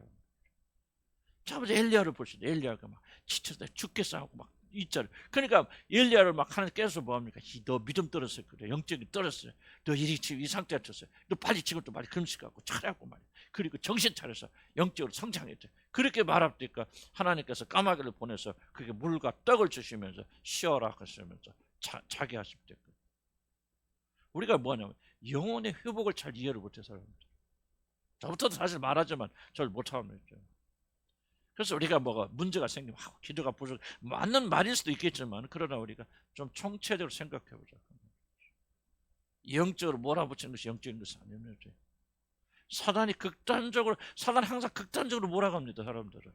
Speaker 1: 자, 먼저 엘리야를 보시죠. 엘리야가 막 지쳐서 죽겠어 하고 막 있잖아요. 그러니까 엘리야를 막 하나님 깨서 뭐합니까? 너 믿음 떨었어요. 그래. 영적이 떨었어요. 너 이 상태에 쳤어요. 너 빨리 지금 또 빨리 금식하고 차라고 말이야. 그리고 정신 차려서 영적으로 성장해야 돼. 그렇게 말합니까? 하나님께서 까마귀를 보내서 그게 물과 떡을 주시면서 쉬어라 하시면서 자게 하십니다. 우리가 뭐냐면 영혼의 회복을 잘 이해를 못해서 저부터도 사실 말하지만 잘 못합니다. 그래서 우리가 뭐가 문제가 생기면 기도가 부족 맞는 말일 수도 있겠지만 그러나 우리가 좀 총체적으로 생각해 보자. 영적으로 몰아붙이는 것이 영적인 것이 아닙니다. 사단 항상 극단적으로 몰아갑니다. 사람들은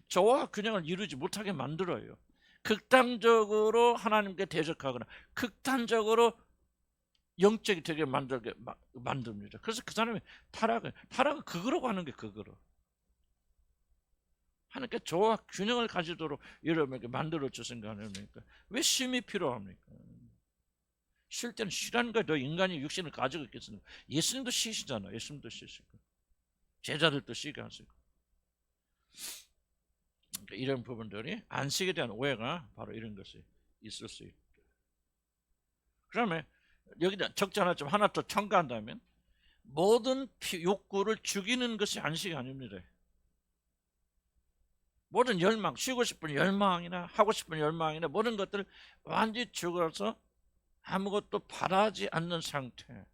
Speaker 1: 조화 균형을 이루지 못하게 만들어요. 극단적으로 하나님께 대적하거나 극단적으로 영적이 되게 만듭니다. 그래서 그 사람이 타락은 그거로 가는 게 그거로. 하나님께 조화 균형을 가지도록 여러분에게 만들어 주신 거 아닙니까? 왜 쉼이 필요합니까? 쉴 때는 쉬라는 거예요. 너 인간이 육신을 가지고 있겠습니까? 예수님도 쉬시잖아요. 예수님도 쉬시고 제자들도 쉬게 하시고. 그러니까 이런 부분들이 안식에 대한 오해가 바로 이런 것이 있을 수 있다. 그러면 여기다 적지 않았지만 하나 더 첨가한다면 모든 욕구를 죽이는 것이 안식이 아닙니다. 모든 열망, 쉬고 싶은 열망이나 하고 싶은 열망이나 모든 것들을 완전히 죽어서 아무것도 바라지 않는 상태.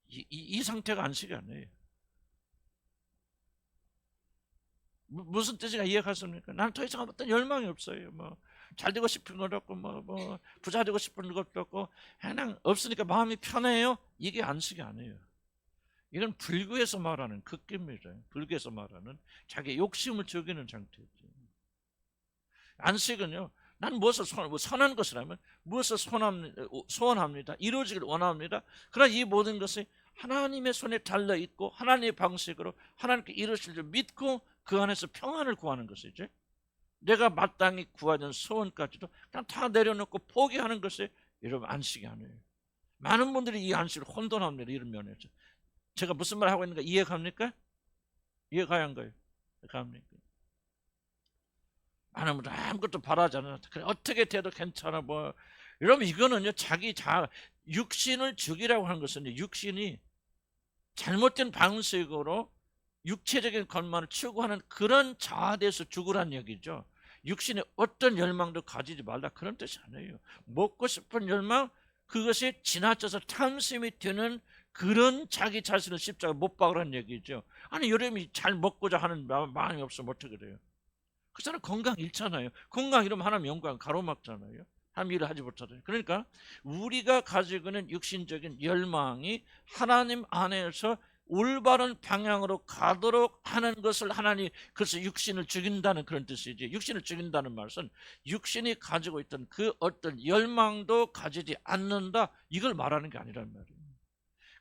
Speaker 1: 이 상태가 안식이 아니에요. 무슨 뜻인가 이해하십니까? 나는 더 이상 어떤 열망이 없어요. 뭐 잘 되고 싶은 것도 없고 뭐 부자 되고 싶은 것도 없고 그냥 없으니까 마음이 편해요. 이게 안식이 아니에요. 이건 불교에서 말하는 극기입니다. 불교에서 말하는 자기 욕심을 죽이는 상태죠. 안식은요. 난 무엇을 선한 것이라면 무엇을 소원합니다. 이루어지길 원합니다. 그러나 이 모든 것이 하나님의 손에 달려 있고 하나님의 방식으로 하나님께 이루실 줄 믿고 그 안에서 평안을 구하는 것이지. 내가 마땅히 구하던 소원까지도 그냥 다 내려놓고 포기하는 것이 여러분 안식이 아니에요. 많은 분들이 이 안식을 혼돈합니다. 이런 면에서. 제가 무슨 말 하고 있는가 이해갑니까? 이해가야 한 거예요. 갑니까? 많은 분들 아무것도 바라지 않아. 그래, 어떻게 돼도 괜찮아. 뭐 여러분 이거는요 육신을 죽이라고 하는 것은 육신이 잘못된 방식으로 육체적인 것만을 추구하는 그런 자아에서 죽으란 얘기죠. 육신의 어떤 열망도 가지지 말라 그런 뜻이 아니에요. 먹고 싶은 열망 그것이 지나쳐서 탐심이 되는 그런 자기 자신을 십자가에 못 박으라는 얘기죠. 아니 여러분이 잘 먹고자 하는 마음이 없으면 어떻게 돼요? 그 사람 건강 잃잖아요. 건강 잃으면 하나님 영광 가로막잖아요. 하나님 일을 하지 못하잖아요. 그러니까 우리가 가지고 있는 육신적인 열망이 하나님 안에서 올바른 방향으로 가도록 하는 것을 하나님 그래서 육신을 죽인다는 그런 뜻이지. 육신을 죽인다는 말은 육신이 가지고 있던 그 어떤 열망도 가지지 않는다 이걸 말하는 게 아니란 말이에요.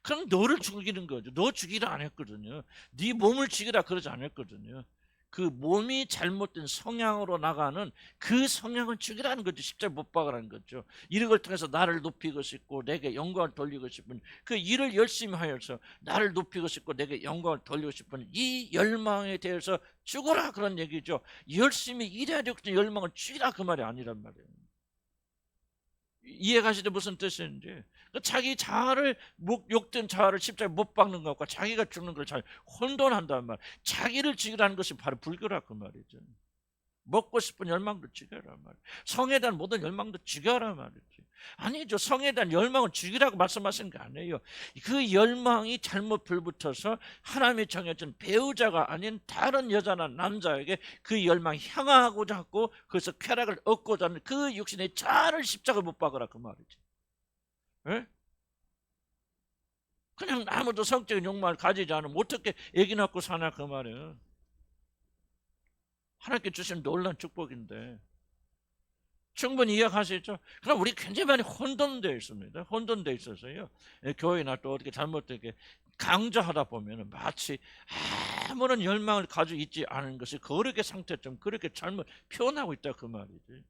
Speaker 1: 그럼 너를 죽이는 거죠. 너 죽이라 안 했거든요. 네 몸을 죽이라 그러지 않았거든요. 그 몸이 잘못된 성향으로 나가는 그 성향을 죽이라는 거죠. 십자가에 못 박으라는 거죠. 이런 걸 통해서 나를 높이고 싶고 내게 영광을 돌리고 싶은 그 일을 열심히 하여서 나를 높이고 싶고 내게 영광을 돌리고 싶은 이 열망에 대해서 죽어라 그런 얘기죠. 열심히 일해야 되고 열망을 죽이라 그 말이 아니란 말이에요. 이해가시죠? 무슨 뜻인지. 자기 자아를 욕된 자아를 십자가에 못 박는 것과 자기가 죽는 걸 잘 혼돈한단 말. 자기를 죽이라는 것이 바로 불교라 그 말이죠. 먹고 싶은 열망도 죽여라 말이야. 성에 대한 모든 열망도 죽여라 말이지. 아니죠. 성에 대한 열망을 죽이라고 말씀하시는 게 아니에요. 그 열망이 잘못 불붙어서 하나님이 정해진 배우자가 아닌 다른 여자나 남자에게 그 열망이 향하고자 하고 그래서 쾌락을 얻고자 하는 그 육신의 자아를 십자가에 못 박으라 그 말이지. 에? 그냥 아무도 성적인 욕망을 가지지 않으면 어떻게 애기 낳고 사나 그 말이에요. 하나님께 주신 놀라운 축복인데 충분히 이해하시죠? 그럼 우리 굉장히 많이 혼돈되어 있습니다. 혼돈되어 있어서요. 교회나 또 어떻게 잘못되게 강조하다 보면 마치 아무런 열망을 가지고 있지 않은 것이 거룩의 상태점 그렇게 잘못 표현하고 있다 그 말이지.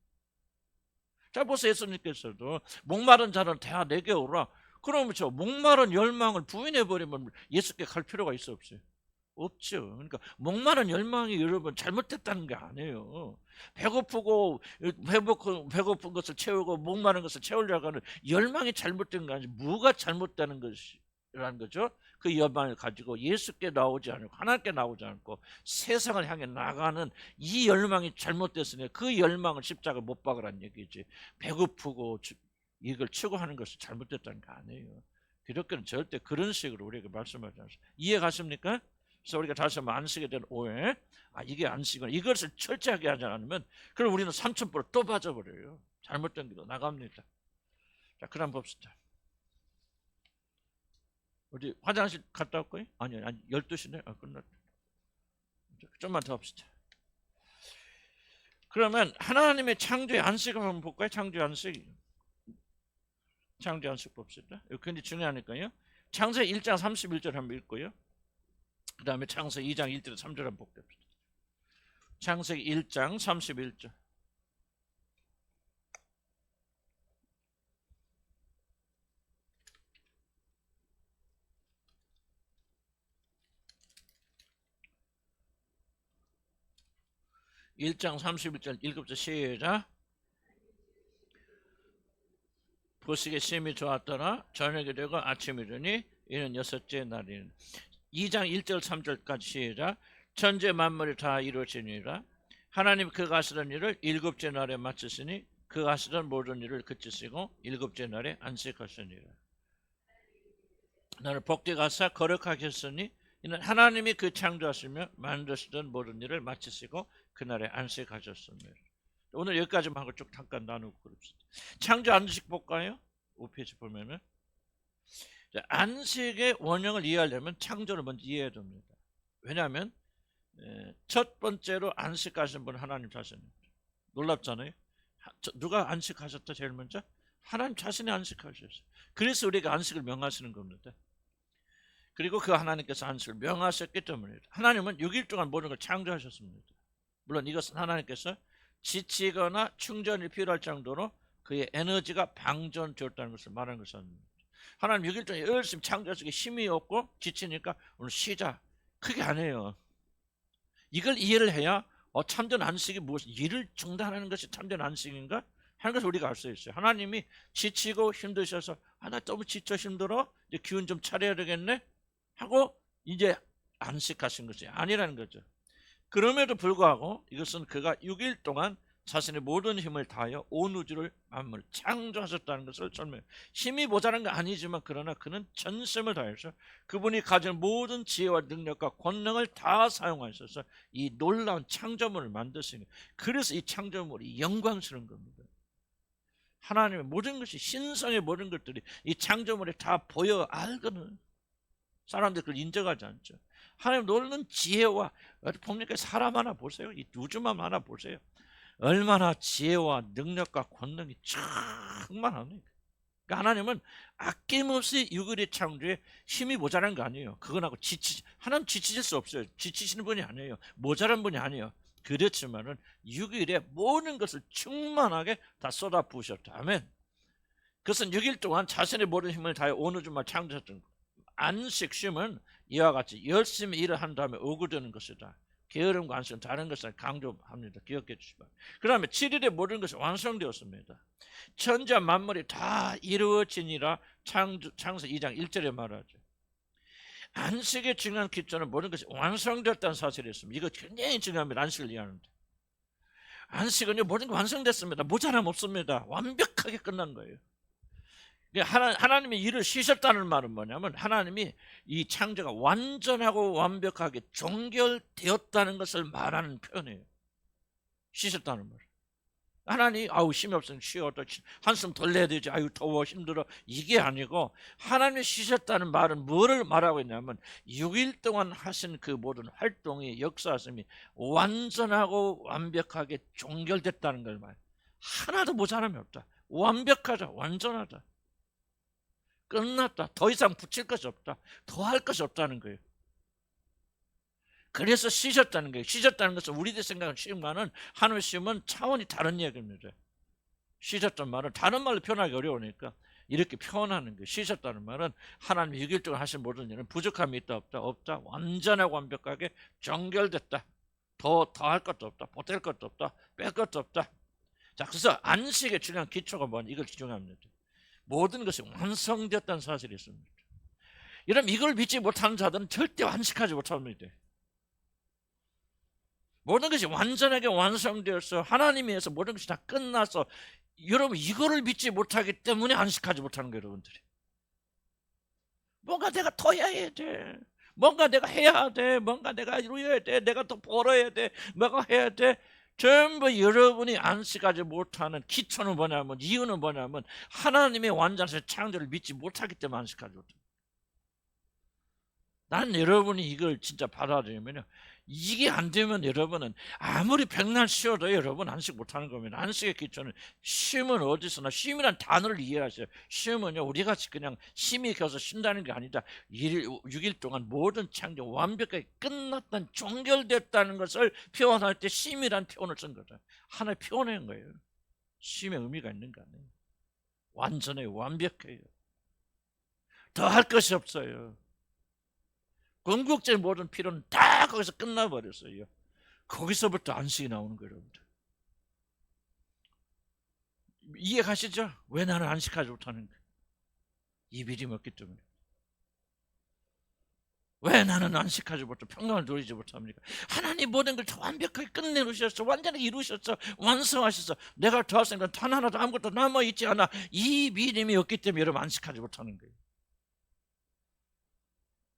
Speaker 1: 자 보세요. 예수님께서도 목마른 자는 다 내게 오라. 그러면 저 목마른 열망을 부인해버리면 예수께 갈 필요가 있어 없어요? 없죠. 그러니까 목마른 열망이 여러분 잘못됐다는 게 아니에요. 배고프고 배고픈 것을 채우고 목마른 것을 채우려고 하는 열망이 잘못된 거 아니지. 뭐가 잘못되는 것이라는 거죠. 그 열망을 가지고 예수께 나오지 않고 하나님께 나오지 않고 세상을 향해 나가는 이 열망이 잘못됐으니 그 열망을 십자가에 못 박으라는 얘기지. 배고프고 이걸 추구하는 것이 잘못됐다는 게 아니에요. 기독교는 절대 그런 식으로 우리에게 말씀하지 않습니다. 이해 가십니까? 그래서 우리가 다시 한번 안식에 대한 오해, 이게 안식이구나. 이것을 철저하게 하지 않으면 그럼 우리는 삼천포로 또 빠져버려요. 잘못된 길로 나갑니다. 자, 그럼 봅시다. 어디 화장실 갔다 올 거예요? 아니 12시네. 끝났다. 좀만 더 합시다. 그러면 하나님의 창조의 안식을 한번 볼까요? 창조의 안식. 창조의 안식 봅시다. 이거 굉장히 중요하니까요. 창세기 1장 31절 한번 읽고요. 그 다음에 창세기 2장 1절 3절 한번 볼게요. 창세기 1장 31절. 일장 31절 읽읍시다. 시작. 보시기에 심히 좋았더라. 저녁이 되고 아침이 되니 이는 여섯째 날이니. 2장 1절 3절까지 시작. 천재 만물이 다 이루어지니라. 하나님 그가 하시던 일을 일곱째 날에 마치시니 그가 하시던 모든 일을 그치시고 일곱째 날에 안식하시니라. 나를 복되게 하사 거룩하게 했으니 이는 하나님이 그 창조하시며 만드시던 모든 일을 마치시고 그날에 안식하셨습니다. 오늘 여기까지만 하고 쭉 잠깐 나누고 그럽시다. 창조 안식 볼까요? 5페이지 보면은 안식의 원형을 이해하려면 창조를 먼저 이해해야 됩니다. 왜냐하면 첫 번째로 안식하신 분은 하나님 자신입니다. 놀랍잖아요. 누가 안식하셨다 제일 먼저? 하나님 자신이 안식하셨어요. 그래서 우리가 안식을 명하시는 겁니다. 그리고 그 하나님께서 안식을 명하셨기 때문에 하나님은 6일 동안 모든 걸 창조하셨습니다. 물론 이것은 하나님께서 지치거나 충전이 필요할 정도로 그의 에너지가 방전되었다는 것을 말하는 것이 아닙니다. 하나님 6일 동안 열심히 창조하시기 힘이 없고 지치니까 오늘 쉬자. 그게 아니에요. 이걸 이해를 해야 참된 안식이 무엇, 일을 중단하는 것이 참된 안식인가 하는 것을 우리가 알 수 있어요. 하나님이 지치고 힘드셔서 나 너무 지쳐 힘들어 이제 기운 좀 차려야 되겠네 하고 이제 안식하신 것이 아니라는 거죠. 그럼에도 불구하고 이것은 그가 6일 동안 자신의 모든 힘을 다하여 온 우주를 만물을 창조하셨다는 것을 설명해요. 힘이 모자란 거 아니지만 그러나 그는 전심을 다해서 그분이 가진 모든 지혜와 능력과 권능을 다 사용하셔서 이 놀라운 창조물을 만드신 거예요. 그래서 이 창조물이 영광스러운 겁니다. 하나님의 모든 것이 신성의 모든 것들이 이 창조물에 다 보여 알거든. 사람들이 그걸 인정하지 않죠. 하나님 놀라운 지혜와 봅니까? 사람 하나 보세요. 이 우주만 하나 보세요. 얼마나 지혜와 능력과 권능이 충만합니까? 그러니까 하나님은 아낌없이 6일의 창조에 힘이 모자란 거 아니에요. 그거하고 하나님 지치실 수 없어요. 지치시는 분이 아니에요. 모자란 분이 아니에요. 그렇지만은 6일에 모든 것을 충만하게 다 쏟아 부으셨다. 아멘. 그것은 6일 동안 자신의 모든 힘을 다해 온 우주만 창조했던 거. 안식 쉼은 이와 같이 열심히 일을 한 다음에 오고되는 것이다. 게으름과 안식은 다른 것을 강조합니다. 기억해 주시기 바랍니다. 그 다음에 7일에 모든 것이 완성되었습니다. 천지와 만물이 다 이루어지니라 창세기 2장 1절에 말하죠. 안식의 중요한 기초는 모든 것이 완성되었다는 사실이 있습니다. 이거 굉장히 중요합니다. 안식을 이해하는데. 안식은요 모든 게 완성됐습니다. 모자람 없습니다. 완벽하게 끝난 거예요. 하나님이 일을 쉬셨다는 말은 뭐냐면 하나님이 이 창조가 완전하고 완벽하게 종결되었다는 것을 말하는 표현이에요. 쉬셨다는 말. 하나님 힘이 없으면 쉬어 한숨 덜 내야 되지 더워 힘들어 이게 아니고 하나님이 쉬셨다는 말은 뭐를 말하고 있냐면 6일 동안 하신 그 모든 활동이 역사하심이 완전하고 완벽하게 종결됐다는 걸 말해요. 하나도 모자람이 없다. 완벽하다. 완전하다. 끝났다. 더 이상 붙일 것이 없다. 더 할 것이 없다는 거예요. 그래서 쉬셨다는 거예요. 쉬셨다는 것은 우리들 생각은 쉼과는 하나님의 쉼은 차원이 다른 얘기입니다. 쉬셨다는 말은 다른 말로 표현하기 어려우니까 이렇게 표현하는 거예요. 쉬셨다는 말은 하나님이 6일 동안 하신 모든 일은 부족함이 있다 없다? 없다. 완전하고 완벽하게 정결됐다. 더 할 것도 없다. 보탤 것도 없다. 뺄 것도 없다. 자, 그래서 안식의 중요한 기초가 뭐냐? 이걸 중요합니다. 모든 것이 완성되었다는 사실이 있습니다. 여러분 이걸 믿지 못하는 자들은 절대 안식하지 못합니다. 모든 것이 완전하게 완성되어서 하나님에 의해서 모든 것이 다 끝나서 여러분 이거를 믿지 못하기 때문에 안식하지 못하는 거예요. 여러분들이 뭔가 내가 더 해야 돼. 뭔가 내가 해야 돼. 뭔가 내가 이루어야 돼. 내가 더 벌어야 돼. 뭔가 해야 돼. 전부 여러분이 안식하지 못하는 기초는 뭐냐면 뭐, 이유는 뭐냐면 하나님의 완전한 창조를 믿지 못하기 때문에 안식하지 못합니다. 난 여러분이 이걸 진짜 받아들이면요, 이게 안 되면 여러분은 아무리 백날 쉬어도 여러분 안식 못하는 겁니다. 안식의 기초는 쉼은 어디서나, 쉼이란 단어를 이해하세요. 쉼은요, 우리가 그냥 힘이 켜서 쉰다는 게 아니다. 6일 동안 모든 창조 완벽하게 끝났다는, 종결됐다는 것을 표현할 때 쉼이란 표현을 쓴 거죠. 하나의 표현인 거예요. 쉼의 의미가 있는 거 아니에요. 완전해요. 완벽해요. 더 할 것이 없어요. 궁극적인 모든 필요는 다 거기서 끝나버렸어요. 거기서부터 안식이 나오는 거예요, 여러분들. 이해 가시죠? 왜 나는 안식하지 못하는가? 이 믿음이 없기 때문에. 왜 나는 안식하지 못하고 평강을 누리지 못합니까? 하나님 모든 걸 다 완벽하게 끝내놓으셨어. 완전히 이루셨어. 완성하셨어. 내가 더하신 건 단 하나도 아무것도 남아있지 않아. 이 믿음이 없기 때문에 여러분 안식하지 못하는 거예요.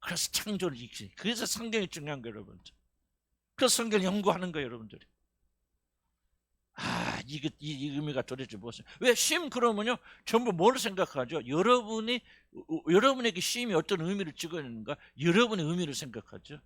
Speaker 1: 그래서 창조를 익히. 그래서 성경이 중요한 거예요, 여러분들. 그래서 성경을 연구하는 거예요, 여러분들이. 이 의미가 도대체 무엇이냐? 왜 쉼 그러면요, 전부 뭘 생각하죠? 여러분에게 쉼이 어떤 의미를 지고 있는가? 여러분의 의미를 생각하죠.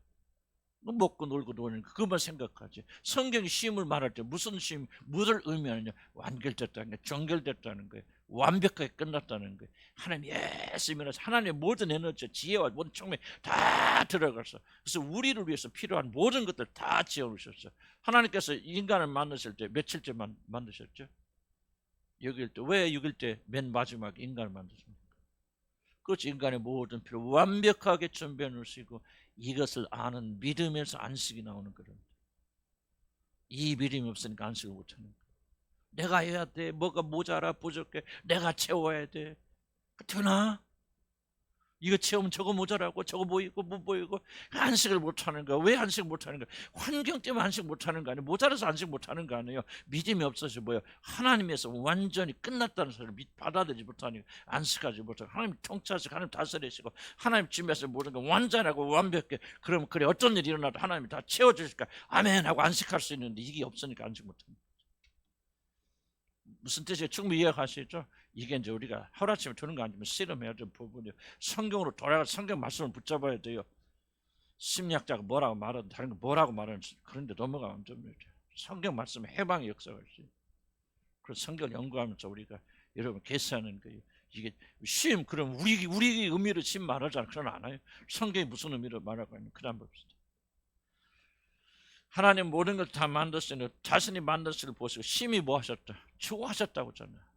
Speaker 1: 먹고 놀고 노는 거, 그것만 생각하지. 성경이 쉼을 말할 때 무슨 쉼, 무엇을 의미하느냐? 완결됐다는 게, 정결됐다는 거예요. 완벽하게 끝났다는 거예요. 하나님 예수님이라서 하나님의 모든 에너지, 지혜와 모든 청명이 다 들어갔어. 그래서 우리를 위해서 필요한 모든 것들 다 지어놓으셨어. 하나님께서 인간을 만드실 때 며칠째 만드셨죠? 6일 때. 왜 6일 때 맨 마지막에 인간을 만드십니까? 그렇지, 인간의 모든 필요 완벽하게 준비해 놓으시고 이것을 아는 믿음에서 안식이 나오는 거예요. 이 믿음이 없으니까 안식을 못하는 거예요. 내가 해야 돼. 뭐가 모자라 부족해. 내가 채워야 돼. 되나? 이거 채우면 저거 모자라고, 저거 보이고 못 보이고. 안식을 못하는 거야. 왜 안식을 못하는 거야? 환경 때문에 안식 못하는 거 아니에요. 모자라서 안식 못하는 거 아니에요. 믿음이 없어서 뭐예요? 하나님에서 완전히 끝났다는 소리를 받아들이지 못하니까 안식하지 못하고, 하나님 통치하시고 하나님 다스리시고 하나님 집에서 모든 거 완전하고 완벽해. 그러면 그래, 어떤 일이 일어나도 하나님이 다 채워주실까? 아멘 하고 안식할 수 있는데 이게 없으니까 안식 못합니다. 무슨 뜻이에요? 충분히 이해하시죠? 이게 이제 우리가 하루아침에 드는 거 아니면 실험해야 될 부분이에요. 성경으로 돌아가서 성경 말씀을 붙잡아야 돼요. 심리학자가 뭐라고 말하든 다른 거 뭐라고 말하는지 그런데 넘어가면 안 됩니다. 성경 말씀에 해방의 역사가 있어요. 그래서 성경을 연구하면서 우리가 여러분 계시하는 거예요. 이게 쉼, 그럼 우리 의미로 쉼 말하잖아. 그러나 않아요. 성경이 무슨 의미로 말하고 있는 그 다음 봅시다. 하나님 모든 걸 다 만드시는, 자신이 만드시를 보시고 심히 뭐 하셨다? 추구하셨다고 하잖아요.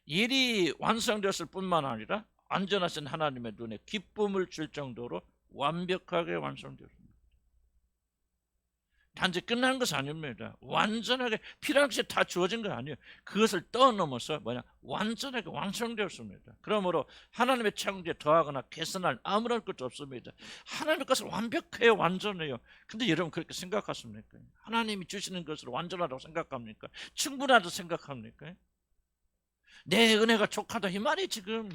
Speaker 1: 일이 완성되었을 뿐만 아니라 안전하신 하나님의 눈에 기쁨을 줄 정도로 완벽하게 완성되었습니다. 단지 끝난 것이 아닙니다. 완전하게 필요한 것이 다 주어진 거 아니에요. 그것을 떠넘어서 완전하게 완성되었습니다. 그러므로 하나님의 창조에 더하거나 개선할 아무런 것도 없습니다. 하나님의 것을 완벽해요, 완전해요. 근데 여러분 그렇게 생각하십니까? 하나님이 주시는 것을 완전하다고 생각합니까? 충분하다고 생각합니까? 내 은혜가 족하다 이 말이 지금.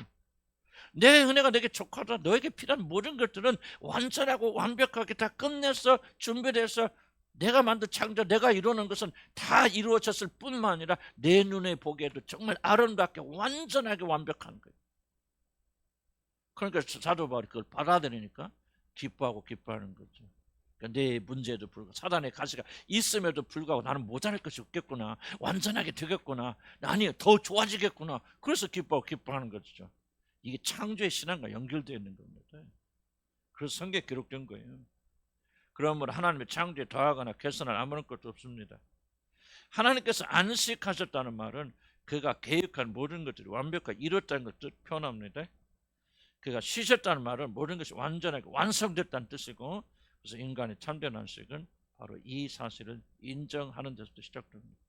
Speaker 1: 내 은혜가 내게 족하다. 너에게 필요한 모든 것들은 완전하고 완벽하게 다 끝내서 준비돼서 내가 만든 창조, 내가 이루는 것은 다 이루어졌을 뿐만 아니라 내 눈에 보기에도 정말 아름답게 완전하게 완벽한 거예요. 그러니까 사도 바울이 그걸 받아들이니까 기뻐하는 거죠. 그러니까 내 문제에도 불구하고, 사단의 가시가 있음에도 불구하고 나는 모자랄 것이 없겠구나, 완전하게 되겠구나, 아니 더 좋아지겠구나. 그래서 기뻐하는 거죠. 이게 창조의 신앙과 연결되어 있는 겁니다. 그래서 성경에 기록된 거예요. 그러므로 하나님의 창조에 더하거나 개선할 아무런 것도 없습니다. 하나님께서 안식하셨다는 말은 그가 계획한 모든 것들이 완벽하게 이뤘다는 것을 표현합니다. 그가 쉬셨다는 말은 모든 것이 완전하게 완성됐다는 뜻이고, 그래서 인간의 참된 안식은 바로 이 사실을 인정하는 데서부터 시작됩니다.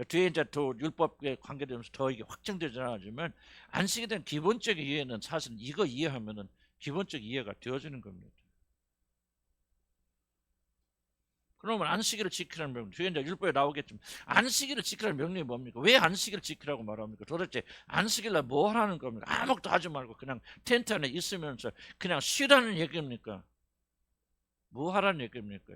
Speaker 1: 뒤에 이제 또 율법에 관계되면서 더 이게 확정되지 않지만 안식에 대한 기본적인 이해는 사실 이거 이해하면은 기본적 이해가 되어지는 겁니다. 그러면 안식일을 지키라는 명령, 뒤에 이제 율법에 나오겠지만 안식일을 지키라는 명령이 뭡니까? 왜 안식일을 지키라고 말합니까? 도대체 안식일날 뭐 하라는 겁니까? 아무것도 하지 말고 그냥 텐트 안에 있으면서 그냥 쉬라는 얘기입니까? 뭐 하라는 얘기입니까?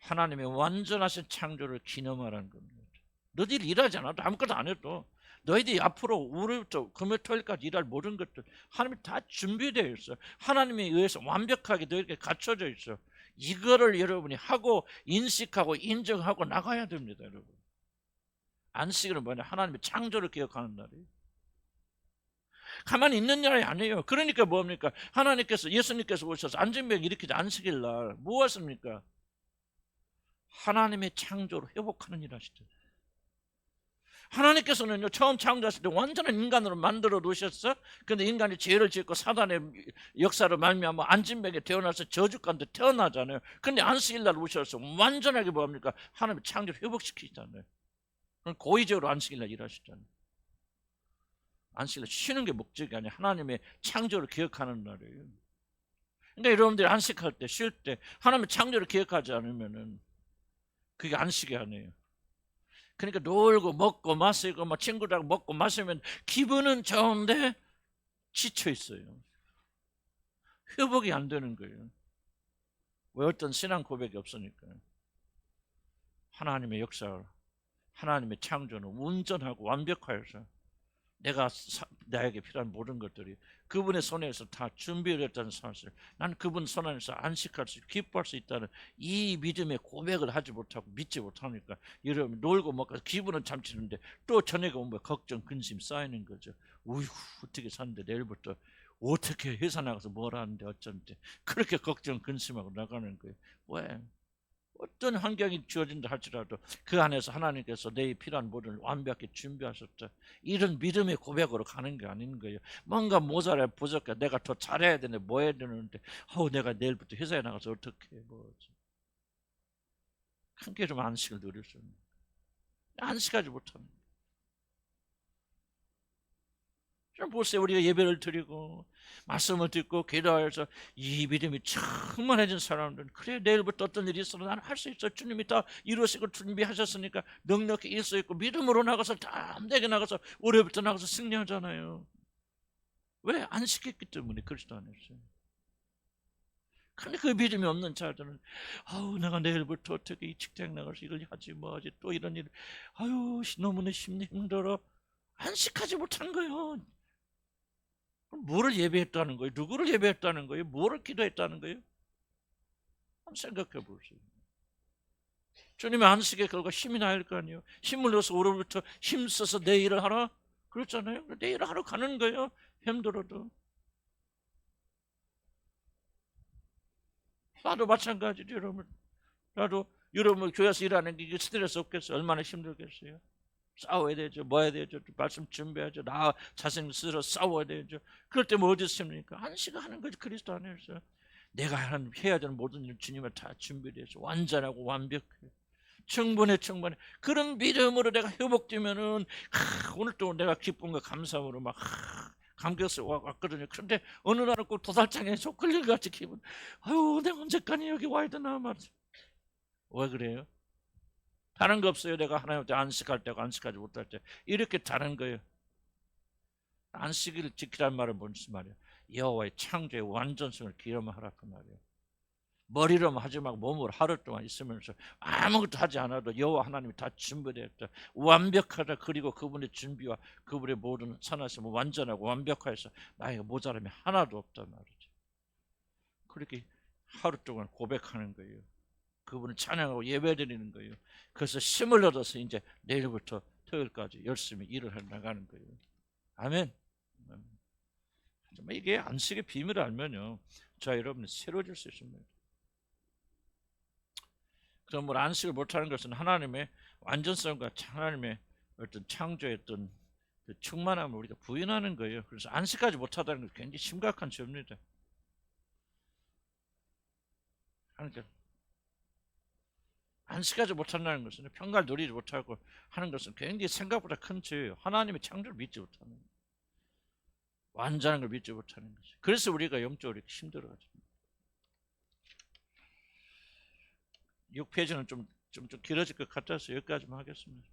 Speaker 1: 하나님의 완전하신 창조를 기념하라는 겁니다. 너희들이 일하지 않아도 아무것도 안 해도 너희들이 앞으로 우리부터 금요 토요일까지 일할 모든 것들 하나님이 다 준비되어 있어. 하나님에 의해서 완벽하게 너희에게 갖춰져 있어. 이거를 여러분이 하고 인식하고 인정하고 나가야 됩니다, 여러분. 안식일은 뭐냐? 하나님의 창조를 기억하는 날이에요. 가만히 있는 날이 아니에요. 그러니까 뭡니까? 하나님께서, 예수님께서 오셔서 안전병 일으키지 안식일 날 무엇입니까? 하나님의 창조를 회복하는 일 하시죠. 하나님께서는요, 처음 창조하실 때 완전한 인간으로 만들어 놓으셨어. 근데 인간이 죄를 짓고 사단의 역사를 말미암아 안진병에 태어나서 저주가운데 태어나잖아요. 근데 안식일 날 오셔서 완전하게 뭡니까? 하나님의 창조를 회복시키잖아요. 그럼 고의적으로 안식일 날 일하시잖아요. 안식일 쉬는 게 목적이 아니라 하나님의 창조를 기억하는 날이에요. 그러니까 여러분들이 안식할 때, 쉴 때 하나님의 창조를 기억하지 않으면은 그게 안식이 아니에요. 그러니까 놀고 먹고 마시고 막 친구들하고 먹고 마시면 기분은 좋은데 지쳐 있어요. 회복이 안 되는 거예요. 왜? 어떤 신앙 고백이 없으니까. 하나님의 역사, 하나님의 창조는 온전하고 완벽하여서 나에게 필요한 모든 것들이 그분의 손에서 다 준비되었다는 사실, 나는 그분 손 안에서 안식할 수, 기뻐할 수 있다는 이 믿음의 고백을 하지 못하고 믿지 못하니까 여러분 놀고 먹고 기분은 참치는데 또 저녁에 오면 걱정, 근심 쌓이는 거죠. 우유 어떻게 샀는데 내일부터 어떻게 회사 나가서 뭘 하는데 어쩐데 그렇게 걱정, 근심하고 나가는 거예요. 왜? 어떤 환경이 주어진다 할지라도 그 안에서 하나님께서 내 필요한 모든 완벽히 준비하셨다. 이런 믿음의 고백으로 가는 게 아닌 거예요. 뭔가 모자라 부족해. 내가 더 잘해야 되는데 뭐 해야 되는데 내가 내일부터 회사에 나가서 어떻게 함께 좀 안식을 누릴 수 있는 안식하지 못합니다. 좀 보세요. 우리가 예배를 드리고 말씀을 듣고 기도해서 이 믿음이 충만해진 사람들은 그래 내일부터 어떤 일이 있어도 나는 할 수 있어. 주님이 다 이루시고 준비하셨으니까 넉넉히 일 수 있고 믿음으로 나가서 담대하게 나가서 올해부터 나가서 승리하잖아요. 왜? 안식했기 때문에 그리스도 안에서. 근데 그 믿음이 없는 자들은 내가 내일부터 어떻게 이 직장 나가서 이걸 하지 뭐 하지 또 이런 일 너무나 힘들어. 안식하지 못한 거예요. 뭐를 예배했다는 거예요? 누구를 예배했다는 거예요? 뭐를 기도했다는 거예요? 한번 생각해 보세요. 주님의 안식의 결과 힘이 나야 할 거 아니에요. 힘을 넣어서 오늘부터 힘써서 내 일을 하라 그렇잖아요. 내 일을 하러 가는 거예요. 힘들어도. 나도 마찬가지죠. 여러분. 나도 여러분 교회에서 일하는 게 스트레스 없겠어요? 얼마나 힘들겠어요? 싸워야 되죠. 뭐 해야 되죠? 말씀 준비해야죠. 나 자신 스스로 싸워야 되죠. 그럴 때 뭐 어디 있습니까? 안식하는 거지. 그리스도 안에서 내가 해야 되는 모든 일 주님을 다 준비돼서 완전하고 완벽해. 충분해. 그런 믿음으로 내가 회복되면은 오늘 또 내가 기쁨과 감사함으로 막 감격스러워 왔거든요. 그런데 어느 날은 꼭 도살장에 속 끌려같이 기분. 내가 언제까지 여기 와야 되나 말이야. 왜 그래요? 다른 거 없어요. 내가 하나님한테 안식할 때고 안식하지 못할 때 이렇게 다른 거예요. 안식일을 지키란 말은 무슨 말이에요? 여호와의 창조의 완전성을 기념하라 그 말이에요. 머리로만 하지 말고 몸으로 하루 동안 있으면서 아무것도 하지 않아도 여호와 하나님이 다 준비되었다. 완벽하다. 그리고 그분의 준비와 그분의 모든 선하심은 완전하고 완벽하여서 나에게 모자람이 하나도 없단 말이죠. 그렇게 하루 동안 고백하는 거예요. 그분을 찬양하고 예배드리는 거예요. 그래서 힘을 얻어서 이제 내일부터 토요일까지 열심히 일을 해 나가는 거예요. 아멘. 정말 이게 안식의 비밀을 알면요, 여러분이 새로워질 수 있습니다. 그럼 안식을 못하는 것은 하나님의 완전성과 하나님의 어떤 창조의 어떤 그 충만함을 우리가 부인하는 거예요. 그래서 안식하지 못하다는 것은 굉장히 심각한 죄입니다. 그러니까 안식하지 못한다는 것은 평가를 누리지 못하고 하는 것은 굉장히 생각보다 큰 죄예요. 하나님의 창조를 믿지 못하는 거예요. 완전한 걸 믿지 못하는 거죠. 그래서 우리가 영적으로 이렇게 힘들어가지고. 6페이지는 좀 길어질 것 같아서 여기까지만 하겠습니다.